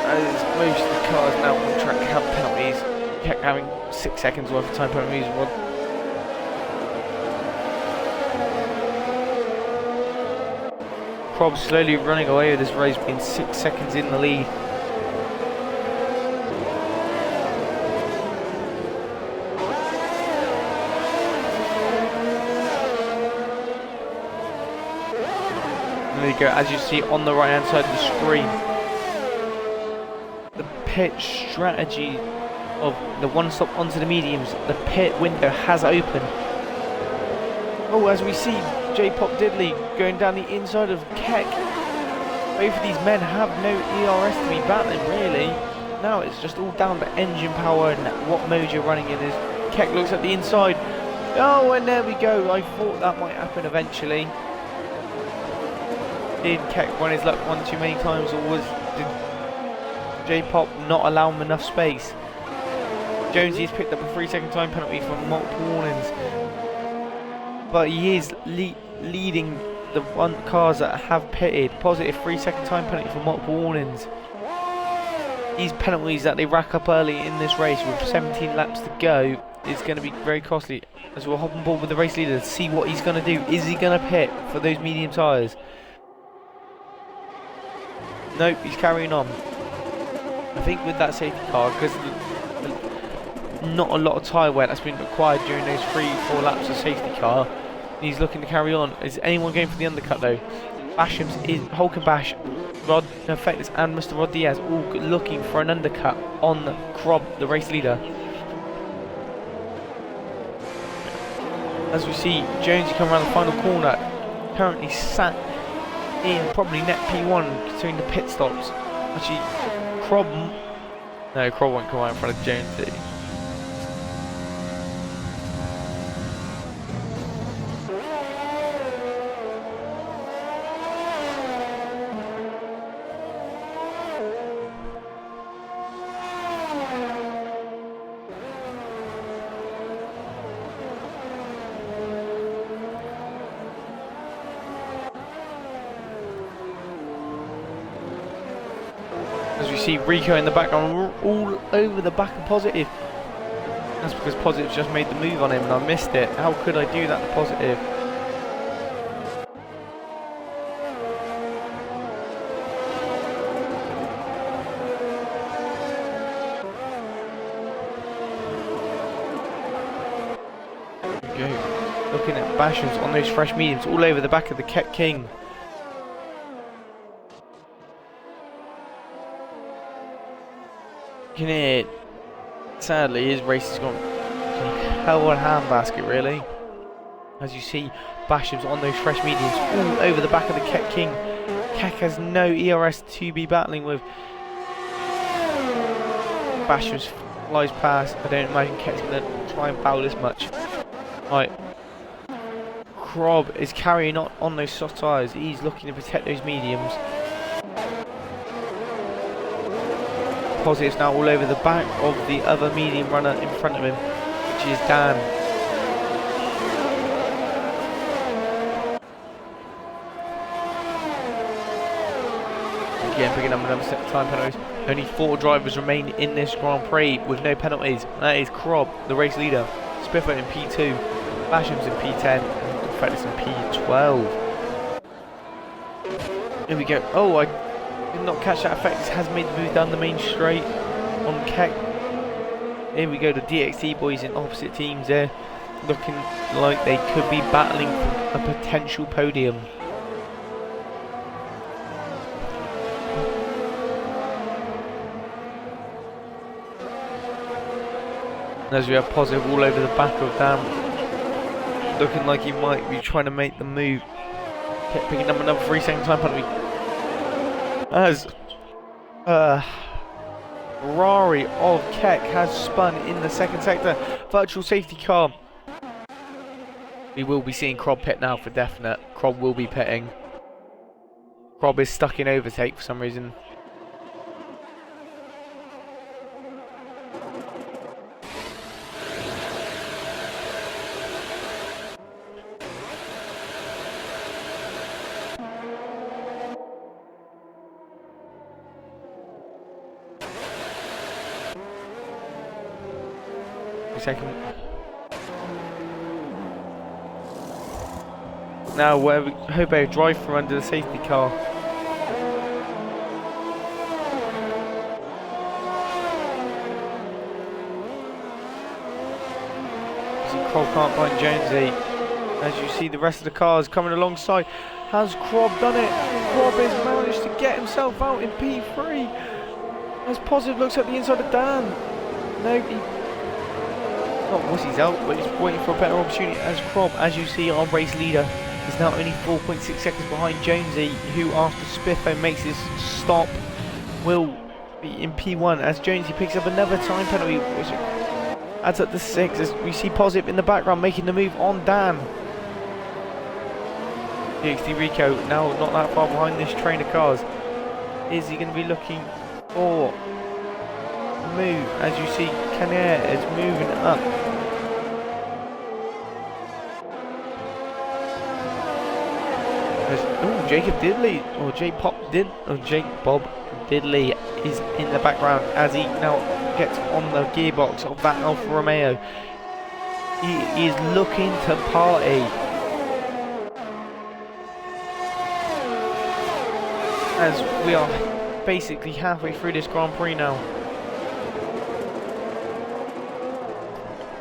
As most of the cars now on track have penalties, kept having 6 seconds worth of time penalties. Prob slowly running away with this race, being 6 seconds in the lead. There you go, as you see on the right hand side of the screen, the pit strategy of the one stop onto the mediums, the pit window has opened. Oh, as we see J-Pop Diddley going down the inside of Keck. Both of these men have no ERS to be battling, really. Now it's just all down to engine power and what mode you're running in. As Keck looks at the inside. Oh, and there we go. I thought that might happen eventually. Did Keck run his luck one too many times, or did J-Pop not allow him enough space? Jonesy's picked up a 3-second time penalty for multiple warnings, but he is leading the cars that have pitted. Positive 3-second time penalty for multiple warnings. These penalties that they rack up early in this race with 17 laps to go is going to be very costly. As we'll hop on board with the race leader to see what he's going to do. Is he going to pit for those medium tyres? Nope, he's carrying on. I think with that safety car, because not a lot of tyre wear that's been required during those 3-4 laps of safety car, he's looking to carry on. Is anyone going for the undercut though? Bashams is Hulk and Bash, Rod Effectus and Mr. Rod Diaz all looking for an undercut on Krob, the race leader. As we see Jonesy come around the final corner, currently sat in probably net P1 between the pit stops. Actually, Krob won't come out in front of Jonesy. As we we see Rico in the background, all over the back of Positive. That's because Positive just made the move on him and I missed it. How could I do that to Positive? There we go. Looking at Bashams on those fresh mediums, all over the back of the Ket King. You can hear, sadly, his race has gone hell of a handbasket, really. As you see, Bashams on those fresh mediums, all over the back of the Ket King. Keck has no ERS to be battling with. Bashams flies past. I don't imagine Keck's going to try and foul this much. Right. Krob is carrying on those soft tyres. He's looking to protect those mediums. Positives now all over the back of the other medium runner in front of him, which is Dan. Again, picking up another set of time penalties. Only 4 drivers remain in this Grand Prix with no penalties. That is Krob, the race leader, Spiffer in P2, Bashams in P10, and Fettis in P12. Here we go. Oh, I did not catch that effect. This has made the move down the main straight on Keck. Here we go, the DxT boys in opposite teams there, looking like they could be battling for a potential podium. And as we have Positive all over the back of Dan, looking like he might be trying to make the move. Kept picking up another 3-second time penalty. As Ferrari of Keck has spun in the second sector. Virtual safety car. We will be seeing Krob pit now for definite. Krob will be pitting. Krob is stuck in overtake for some reason. Second. Now where we hope a drive through under the safety car. Krob can't find Jonesy. As you see the rest of the cars coming alongside. Has Krob done it? Krob has managed to get himself out in P3. As Positive looks at the inside of Dan. No, not Wussy's out, but he's waiting for a better opportunity. As Krob, as you see, our race leader is now only 4.6 seconds behind Jonesy, who after Spiffo makes his stop will be in P1 as Jonesy picks up another time penalty, which adds up to 6 as we see Positive in the background making the move on Dan. DxT Rico now not that far behind this train of cars. Is he going to be looking for move? As you see, Canair is moving up. Oh, Jacob Diddley, or Jake Bob Diddley is in the background as he now gets on the gearbox of that Alfa Romeo. He is looking to party. As we are basically halfway through this Grand Prix now.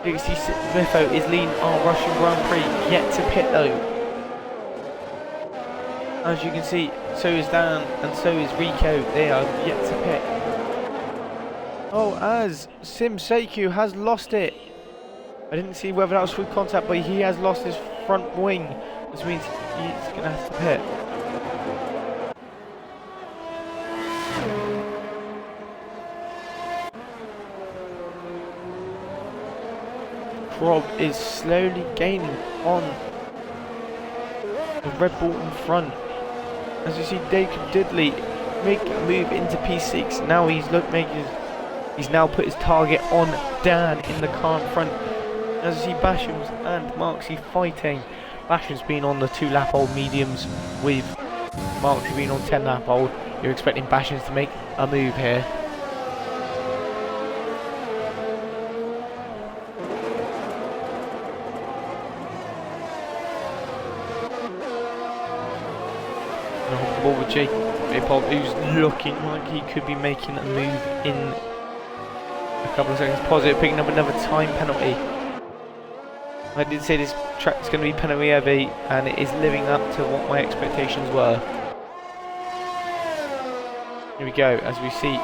DxT Smifo is leading our Russian Grand Prix, yet to pit though. As you can see, so is Dan and so is Rico, they are yet to pit. Oh, as Sim Seikyu has lost it. I didn't see whether that was through contact, but he has lost his front wing, which means he's going to have to pit. Krob is slowly gaining on the Red Bull in front. As you see, Jacob Diddley make a move into P6. Now he's now put his target on Dan in the car in front. As you see, Bashams and Marksy fighting. Bashams being on the 2 lap old mediums with Marksy being on 10 lap old. You're expecting Bashams to make a move here. Ball with J-Pop, who's looking like he could be making a move in a couple of seconds. Positive, picking up another time penalty. I did say this track's going to be penalty heavy, and it is living up to what my expectations were. Here we go, as we see.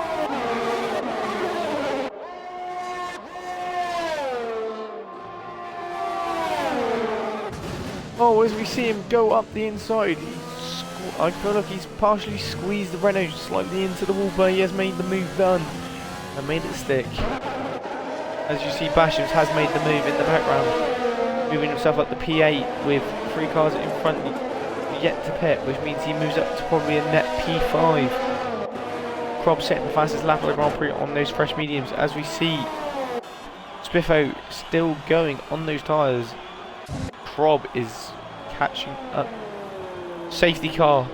Oh, as we see him go up the inside. I feel like he's partially squeezed the Renault slightly into the wall, but he has made the move done and made it stick. As you see, Bashams has made the move in the background, moving himself up the P8 with 3 cars in front yet to pit, which means he moves up to probably a net P5. Krob setting the fastest lap of the Grand Prix on those fresh mediums. As we see Spiffo still going on those tyres, Krob is catching up. Safety car.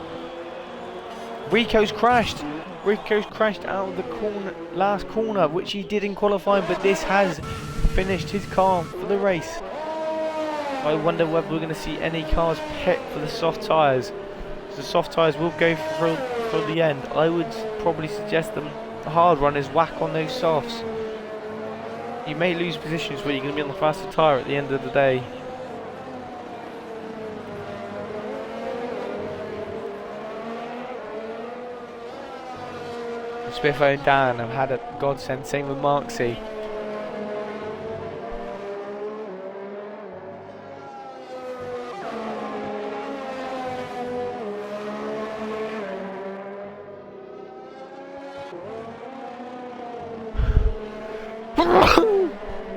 Rico's crashed. Rico's crashed out of the corner, last corner, which he did in qualifying, but this has finished his car for the race. I wonder whether we're going to see any cars pit for the soft tyres. The soft tyres will go for the end. I would probably suggest the hard runners whack on those softs. You may lose positions where you're going to be on the faster tyre at the end of the day. Spiffo and Dan have had a godsend, same with Marksy.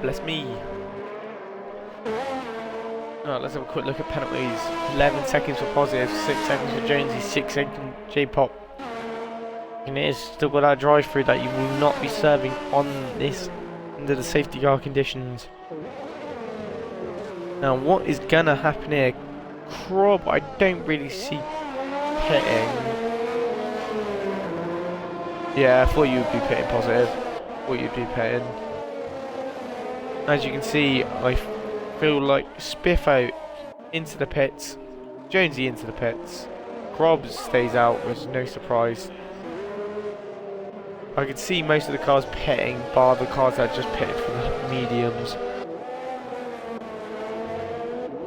Bless me. Alright, let's have a quick look at penalties. 11 seconds for Positive, 6 seconds for Jonesy, 6 seconds for J-Pop. And it is still got that drive through that you will not be serving on this under the safety car conditions. Now what is gonna happen here? Krob, I don't really see pitting. Yeah, I thought you would be pitting Positive. Thought you'd be pitting. As you can see, I feel like Spiffo into the pits, Jonesy into the pits, Krob stays out, which is no surprise. I could see most of the cars pitting, bar the cars that just pitted for the mediums.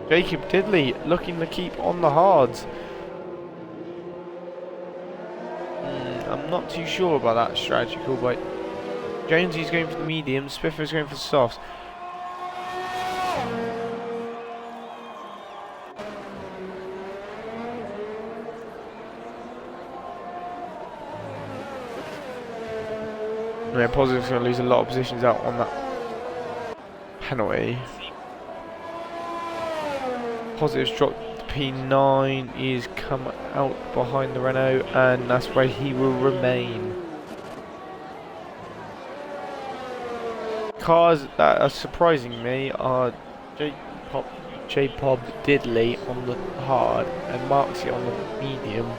Jacob Diddley looking to keep on the hards. I'm not too sure about that strategy call, but Jonesy's going for the mediums, Spiffer's going for the softs. Yeah, Positive's going to lose a lot of positions out on that penalty. Positive's dropped P9, he's come out behind the Renault, and that's where he will remain. Cars that are surprising me are J-Pop Diddley on the hard and Marksy on the medium.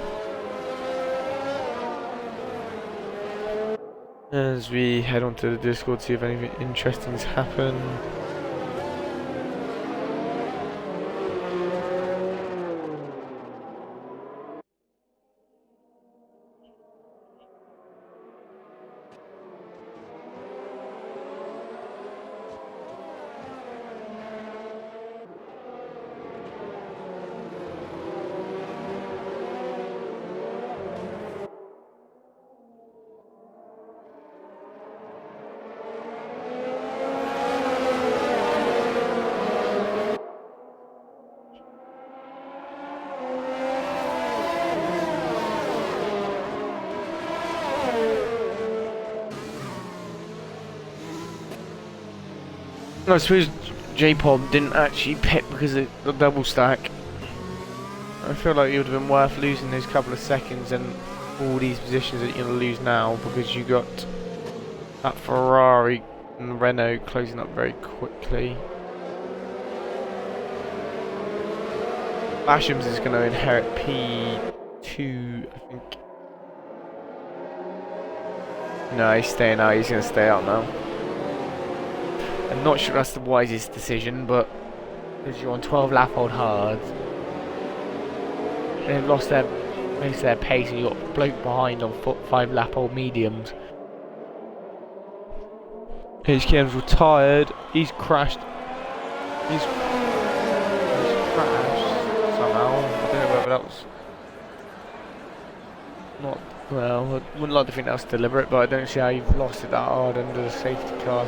As we head onto the Discord, see if anything interesting has happened. I suppose J-Pop didn't actually pit because of the double stack. I feel like it would have been worth losing those couple of seconds and all these positions that you're going to lose now, because you got that Ferrari and Renault closing up very quickly. Bashams is going to inherit P2, I think. No, he's staying out. He's going to stay out now. I'm not sure that's the wisest decision, but because you're on 12 lap old hards, they've lost their most of their pace, and you got a bloke behind on 5 lap old mediums. HKM's retired. He's crashed. He's crashed somehow. I don't know whether that was not. Well, I wouldn't like to think that was deliberate, but I don't see how you've lost it that hard under the safety car.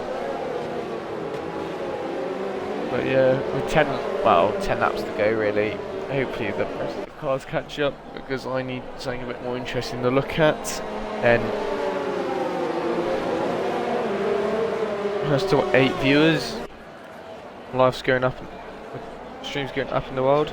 But yeah, with 10 laps to go really. Hopefully the rest of the cars catch up, because I need something a bit more interesting to look at. Then I've still got 8 viewers. Life's going up, stream's going up in the world.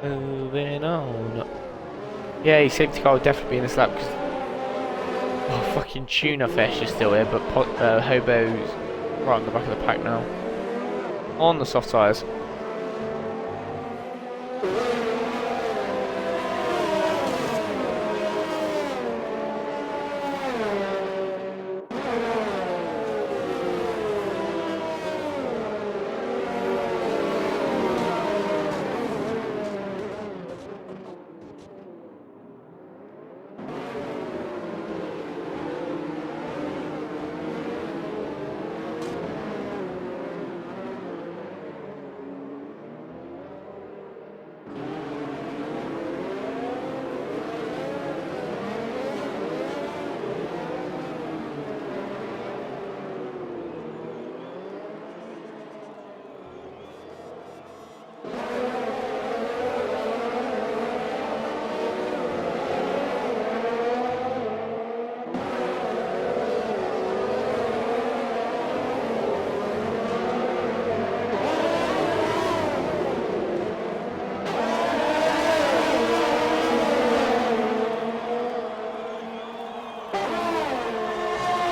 Moving on. Yeah, his safety car will definitely be in this lap, because fucking Tuna Fish is still here, but Hobo's right on the back of the pack now. On the soft tyres.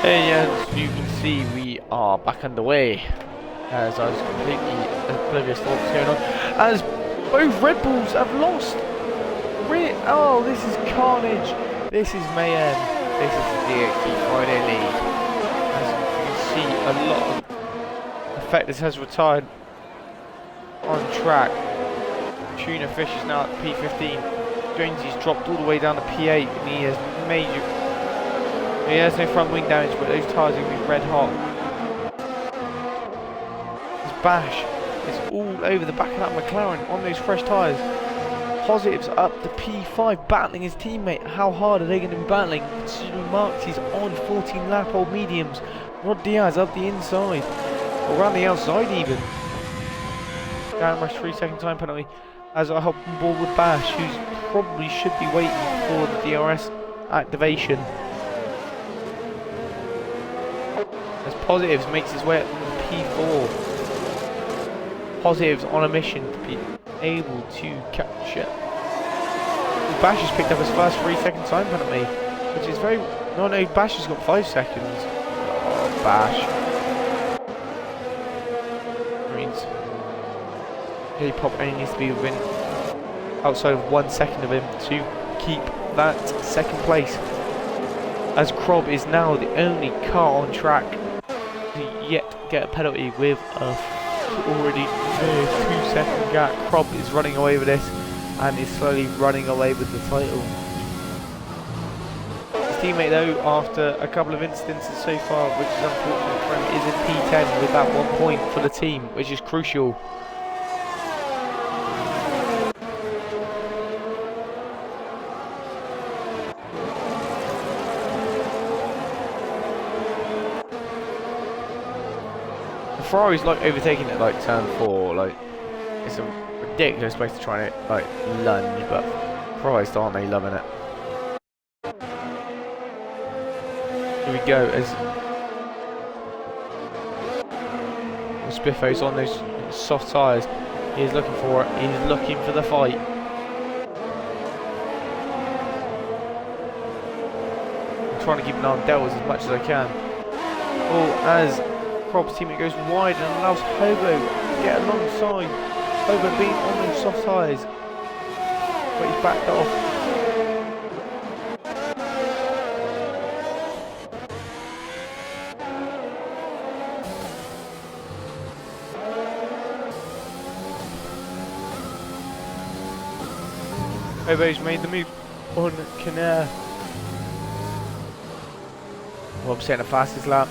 Hey, as you can see, we are back underway. As I was completely oblivious to what was going on. As both Red Bulls have lost. Oh, this is carnage. This is mayhem. This is the DxT Friday League. As you can see, a lot of Effectors has retired on track. Tuna Fish is now at P15. Jonesy's dropped all the way down to P8, and he has major. He has no front wing damage, but those tyres are going to be red hot. This Bash is all over the back of that McLaren on those fresh tyres. Positives up to P5, battling his teammate. How hard are they going to be battling? Considering Marks on 14 lap old mediums. Rod Diaz up the inside, or around the outside even. Down rush 3-second time penalty. As I hop on board with Bash, who probably should be waiting for the DRS activation. As Positives makes his way up to P4. Positives on a mission to be able to catch it. Bash has picked up his first 3-second time penalty, which is very. No, Bash has got 5 seconds. Oh, Bash. That means J-Pop only needs to be within outside of 1 second of him to keep that second place. As Krob is now the only car on track to yet get a penalty with a already 2-second gap. Krob is running away with this and is slowly running away with the title. His teammate though, after a couple of instances so far, which is unfortunate for him, is in P10 with that 1 point for the team, which is crucial. Ferrari's like overtaking at like turn 4, like it's a ridiculous way to try and like lunge, but Christ, aren't they loving it? Here we go as Spiffo's on those soft tyres. He's looking for it. He's looking for the fight. I'm trying to keep an eye on Dells as much as I can. Oh, as Prob's teammate goes wide and allows Hobo to get alongside. Hobo being on those soft tyres, but he's backed off. Hobo's made the move on Kinnair. Rob setting the fastest lap.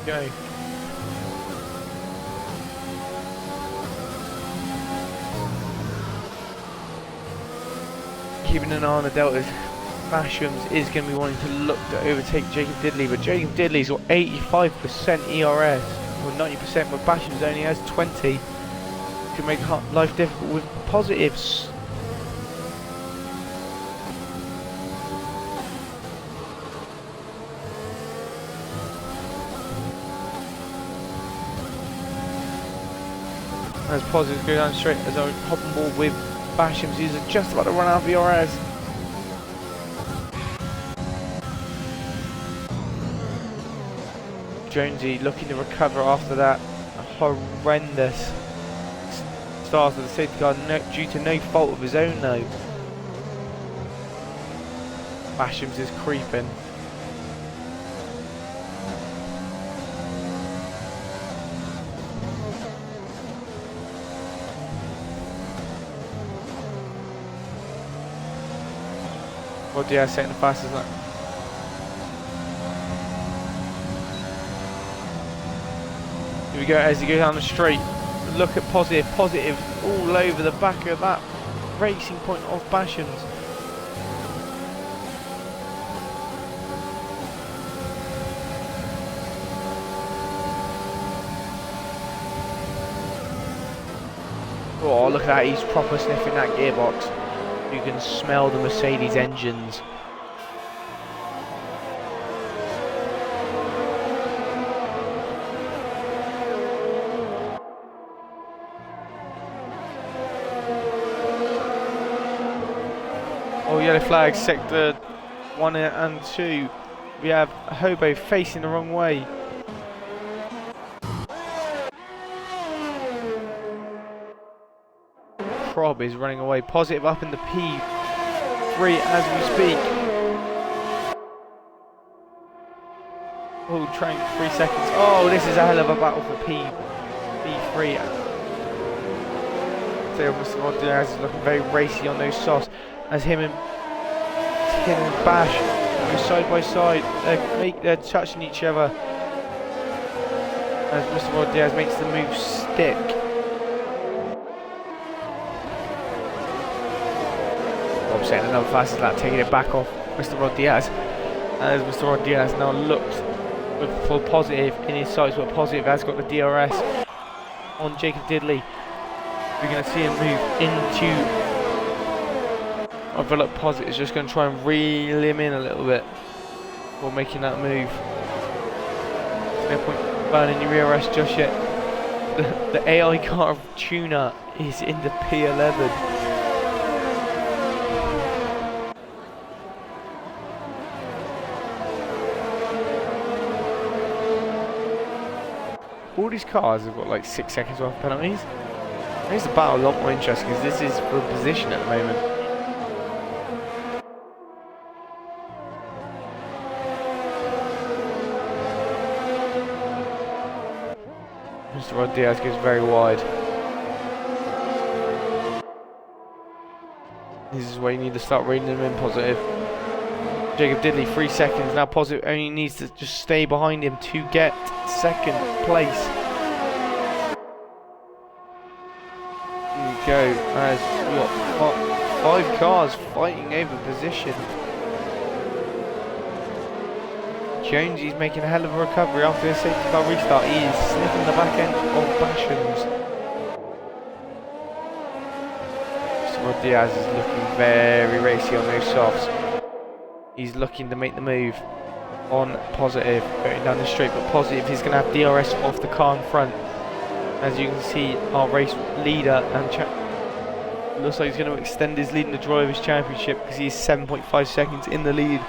Go. Keeping an eye on the deltas. Bashams is going to be wanting to look to overtake Jacob Diddley, but Jacob Diddley's got 85% ERS, or 90%, but Bashams only has 20. Could make life difficult with positives. As positives go down straight as I hop on board with Bashams, he's just about to run out of ERS. Jonesy looking to recover after that horrendous start of the safety car, due to no fault of his own though. Bashams is creeping. Well, yeah, setting the fastest lap. Here we go as he goes down the straight. Look at positive all over the back of that racing point of Bashams. Oh, look at that, he's proper sniffing that gearbox. You can smell the Mercedes engines. Oh, yellow flag, sector 1 and 2. We have Hobo facing the wrong way. Prob is running away. Positive up in the P3 as we speak. Oh, train 3 seconds. Oh, this is a hell of a battle for P3. So Mr. Rodriguez is looking very racy on those softs as him and Bash go side by side. They're touching each other as Mr. Rodriguez makes the move stick. Bob setting another fastest lap, taking it back off Mr. Rod Diaz. As Mr. Rod Diaz now looks for positive in his sights, but positive has got the DRS on Jacob Diddley. We're going to see him move into. I feel like positive is just going to try and reel him in a little bit while making that move. There's no point burning your ERS just yet. The AI car tuner is in the P11. All these cars have got like 6 seconds worth of penalties. It makes the battle a lot more interesting because this is for position at the moment. Mr. Rod Diaz goes very wide. This is where you need to start reading them in positive. Jacob Diddley, 3 seconds. Now positive only needs to just stay behind him to get second place. There you go, as we've got 5 cars fighting over position. Jonesy's making a hell of a recovery after his safety car restart. He is sniffing the back end of Bashams. Mr. Rod Diaz is looking very racy on those softs. He's looking to make the move on positive, going down the straight, but positive is going to have DRS off the car in front. As you can see, our race leader and looks like he's going to extend his lead in the Drivers' Championship because he's 7.5 seconds in the lead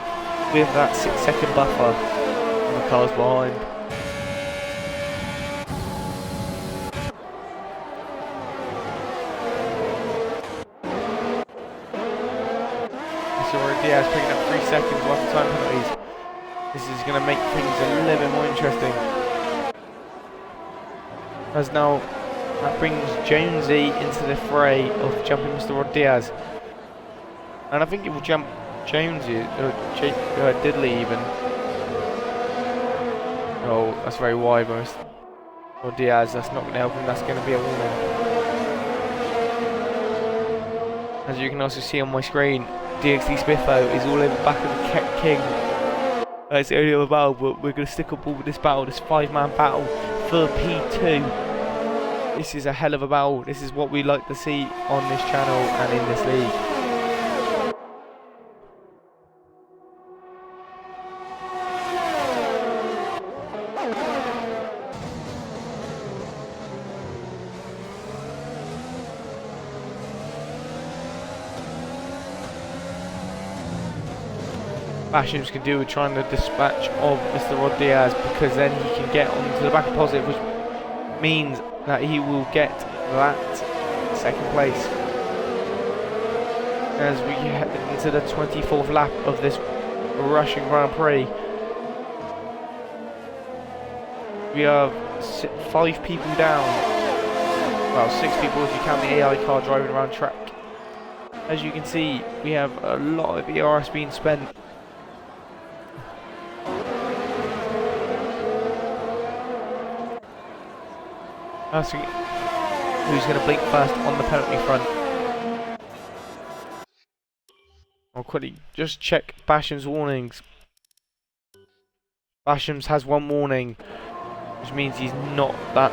with that 6-second buffer on the cars behind. Diaz picking up 3 seconds worth of time penalties. This is going to make things a little bit more interesting. As now that brings Jonesy into the fray of jumping Mr. Rod Diaz. And I think it will jump Jonesy, Diddley even. Oh, that's very wide by Mr. Rod Diaz. That's not going to help him. That's going to be a warning. As you can also see on my screen, DxT Spiffo is all over the back of the King. It's the only other battle, but we're going to stick up all with this battle, this 5-man battle for P2. This is a hell of a battle. This is what we like to see on this channel and in this league. Bashams can do with trying to dispatch of Mr. Rod Diaz, because then he can get onto the back of positive, which means that he will get that second place. As we head into the 24th lap of this Russian Grand Prix, we have 5 people down. Well, 6 people if you count the AI car driving around track. As you can see, we have a lot of ERS being spent. Asking who's going to blink first on the penalty front. I'll quickly just check Bashams' warnings. Bashams has 1 warning, which means he's not that.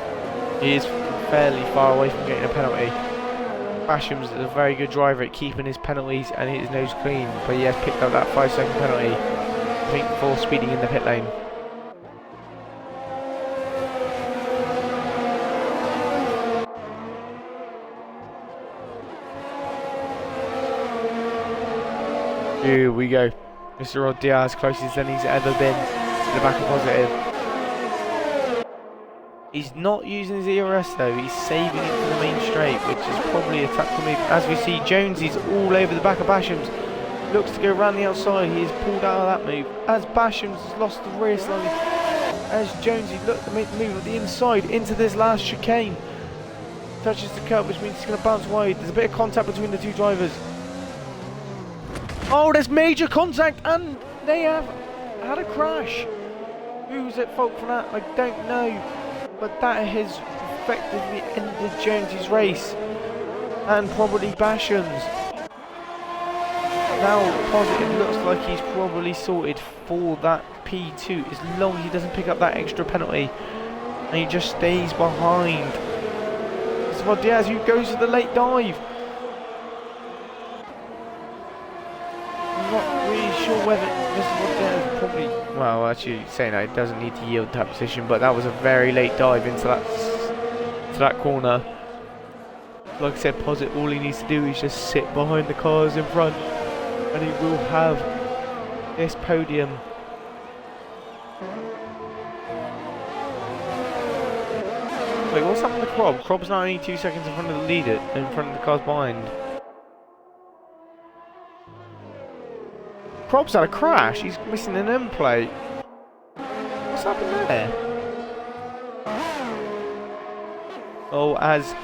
He is fairly far away from getting a penalty. Bashams is a very good driver at keeping his penalties and his nose clean, but he has picked up that 5-second penalty, I think, for speeding in the pit lane. Here we go. Mr. Rod Diaz closest than he's ever been to the back of positive. He's not using his ERS though, he's saving it for the main straight, which is probably a tactical move. As we see, Jonesy's all over the back of Bashams. Looks to go around the outside, he is pulled out of that move. As Bashams has lost the rear slightly. As Jonesy looked to make the move at the inside into this last chicane. Touches the curb, which means he's going to bounce wide. There's a bit of contact between the 2 drivers. Oh, there's major contact and they have had a crash. Who's at fault for that? I don't know. But that has effectively ended Jonesy's race. And probably Bashams. Now positive looks like he's probably sorted for that P2 as long as he doesn't pick up that extra penalty. And he just stays behind. It's Rod Diaz who goes for the late dive. Not really sure whether Mr. Rod Diaz probably, well, actually saying that, it doesn't need to yield that position, but that was a very late dive into that corner. Like I said, positive, all he needs to do is just sit behind the cars in front, and he will have this podium. Wait, what's happened to Crob? Crob's now only 2 seconds in front of the leader, in front of the cars behind. Crob's had a crash, he's missing an end plate. What's happened there? Oh, as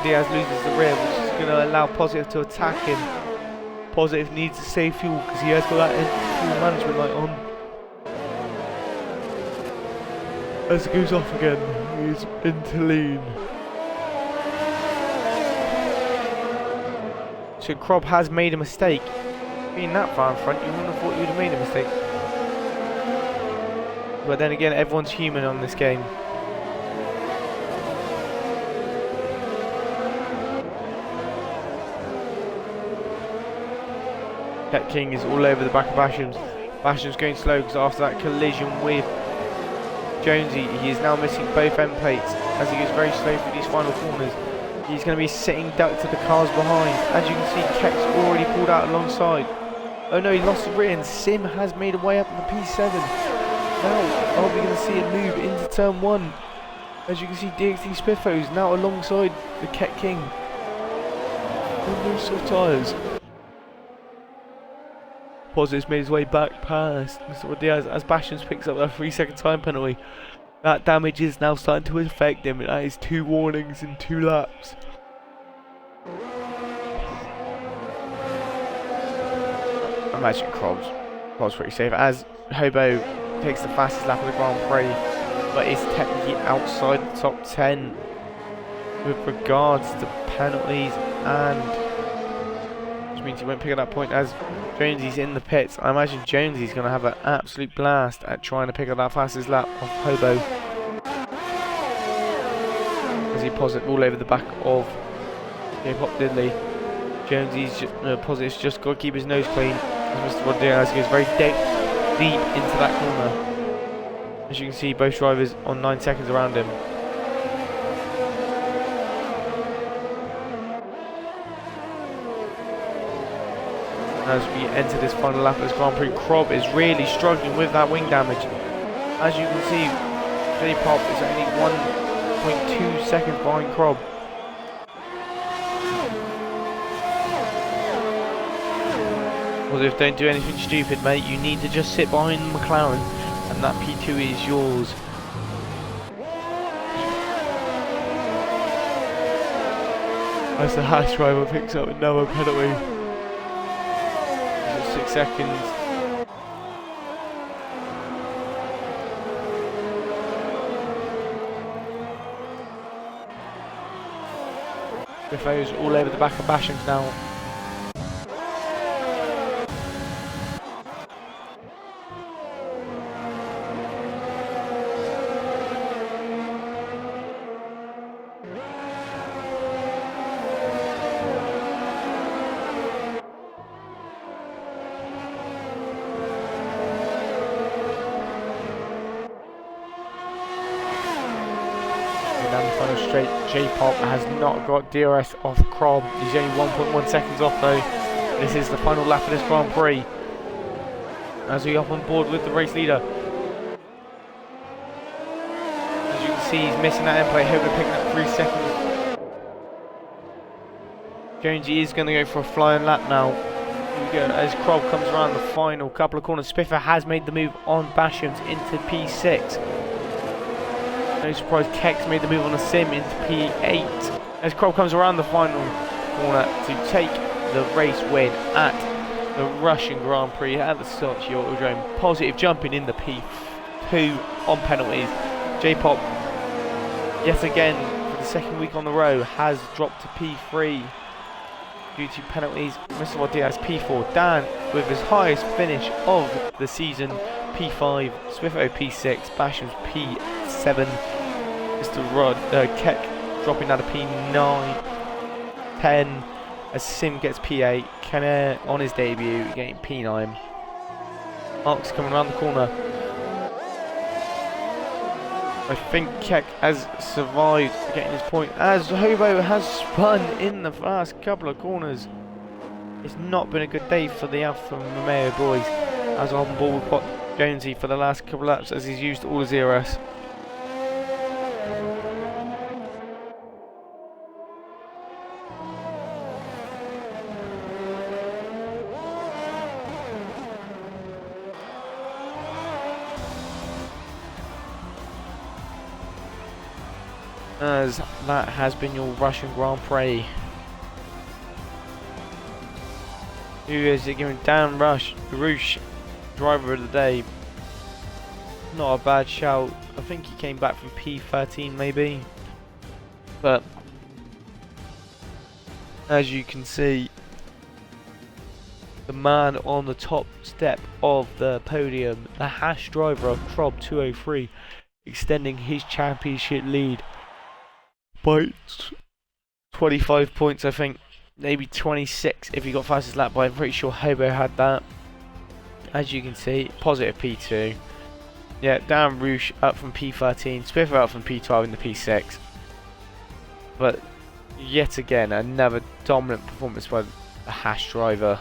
Diaz loses the rear, which is going to allow Positive to attack him. Positive needs to save fuel because he has got that fuel management light on. As it goes off again, he's into lean. So Krob has made a mistake. Being that far in front, you wouldn't have thought you would have made a mistake. But then again, everyone's human on this game. Cat King is all over the back of Basham's. Basham's going slow because after that collision with Jonesy, he is now missing both end plates as he goes very slow through these final corners. He's going to be sitting duck to the cars behind. As you can see, Keck's already pulled out alongside. Oh no, he lost the rear and Sim has made a way up in the P7. Now, are we going to see a move into turn 1? As you can see, DxT Spiffo is now alongside the Keck King. On those soft tyres. Positive's made his way back past Mr. Diaz as Bastions picks up a 3-second time penalty. That damage is now starting to affect him. That is 2 warnings in 2 laps. I imagine Krob's pretty safe as Hobo takes the fastest lap of the Grand Prix, but is technically outside the top 10 with regards to penalties, and which means he won't pick up that point as Jonesy's in the pits. I imagine Jonesy's going to have an absolute blast at trying to pick up that fastest lap of Hobo as he posits all over the back of J-Pop Diddley. Jonesy's Positive's just got to keep his nose clean as Mr. Rodriguez goes very deep into that corner. As you can see, both drivers on 9 seconds around him. As we enter this final lap of this Grand Prix, Krob is really struggling with that wing damage. As you can see, J-Pop is only 1.2 seconds behind Krob. Positive, don't do anything stupid, mate. You need to just sit behind the McLaren, and that P2 is yours. As the Haas driver picks up another penalty. 6 seconds. Biffo's all over the back of Bashams now. Down the final straight, J-Pop has not got DRS off Krob. He's only 1.1 seconds off though. This is the final lap of this Grand Prix. As we up on board with the race leader. As you can see, he's missing that end plate. Hogan picking up 3 seconds. Jonesy is going to go for a flying lap now. Here we go as Krob comes around the final couple of corners. Spiffer has made the move on Bashams into P6. No surprise, Keck's made the move on a sim into P8 as Krob comes around the final corner to take the race win at the Russian Grand Prix at the Sochi Autodrome. Positive jumping in the P2 on penalties. J-Pop, yet again for the second week on the row, has dropped to P3 due to penalties. Mr. Diaz P4. Dan with his highest finish of the season, P5. Swifto P6. Bashams P7. Mr. Keck dropping out of P9. 10 as Sim gets P8. Kenner on his debut getting P9. Mark's coming around the corner. I think Keck has survived getting his point as Hobo has spun in the first couple of corners. It's not been a good day for the Alfa Romeo boys as on board with Jonesy for the last couple of laps as he's used all his DRS. as that has been your Russian Grand Prix. Who is it giving? Dan Roosh, driver of the day. Not a bad shout. I think he came back from P13 maybe. But as you can see, the man on the top step of the podium, the hash driver of Crob 203, extending his championship lead by 25 points, I think. Maybe 26 if he got fastest lap, but I'm pretty sure Hobo had that. As you can see, positive P2. Yeah, Dan Roosh up from P13, Spiffer up from P12 in the P6. But yet again, another dominant performance by the hash driver.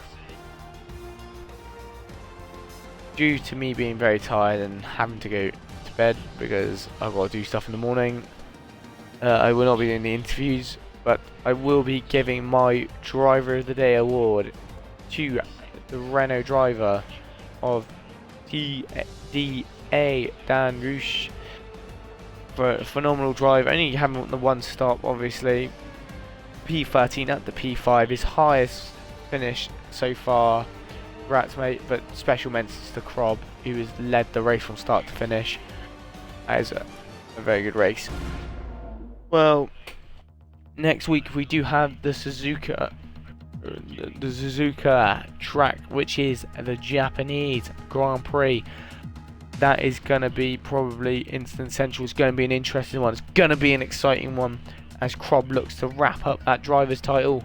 Due to me being very tired and having to go to bed because I've got to do stuff in the morning, I will not be doing the interviews, but I will be giving my Driver of the Day award to the Renault driver of DA Dan Roosh for a phenomenal drive. Only having the one stop, obviously. P13 at the P5, his highest finish so far. Congrats, mate, but special mentions to Crob, who has led the race from start to finish. That is a very good race. Well, next week we do have the Suzuka track, which is the Japanese Grand Prix. That is going to be probably instant central. It's going to be an interesting one. It's going to be an exciting one as Crob looks to wrap up that driver's title.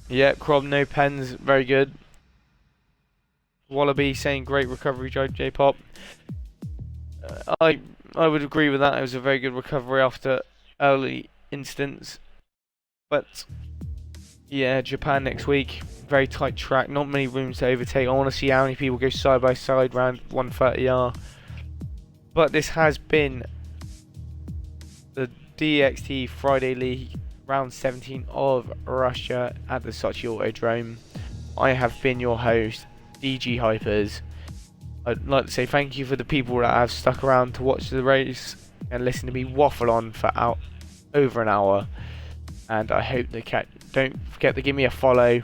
Yeah, Crob, no pens, very good. Wallaby saying great recovery, J-Pop. I would agree with that. It was a very good recovery after early instance. But yeah, Japan next week, very tight track, not many rooms to overtake. I want to see how many people go side by side round 130R. But this has been the DxT Friday League round 17 of Russia at the Sochi Autodrome. I have been your host, DG Hyperz. I'd like to say thank you for the people that have stuck around to watch the race and listen to me waffle on for over an hour. And I hope they don't forget to give me a follow.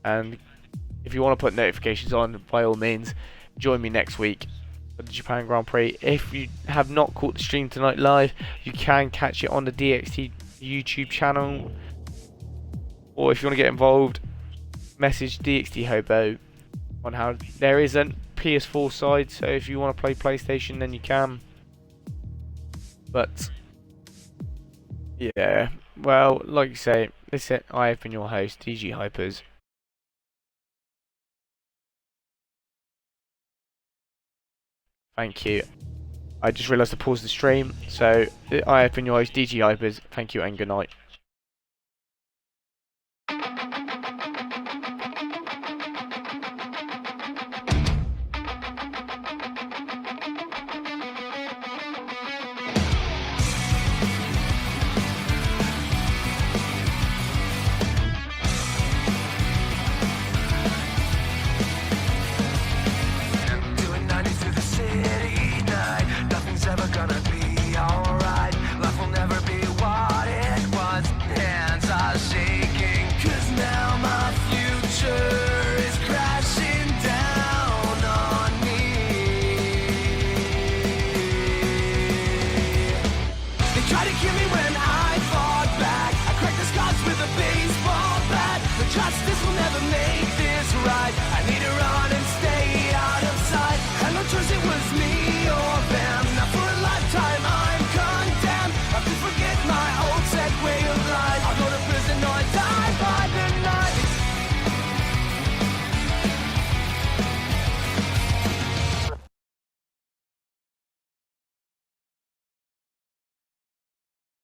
And if you want to put notifications on, by all means, join me next week for the Japan Grand Prix. If you have not caught the stream tonight live, you can catch it on the DxT YouTube channel. Or if you want to get involved, message DxT Hobo on how there is a PS4 side, so if you want to play PlayStation then you can. But yeah, well, like you say, this is it. I have been your host, DG Hyperz. Thank you. I just realised to pause the stream, so I have been your host, DG Hyperz. Thank you and good night.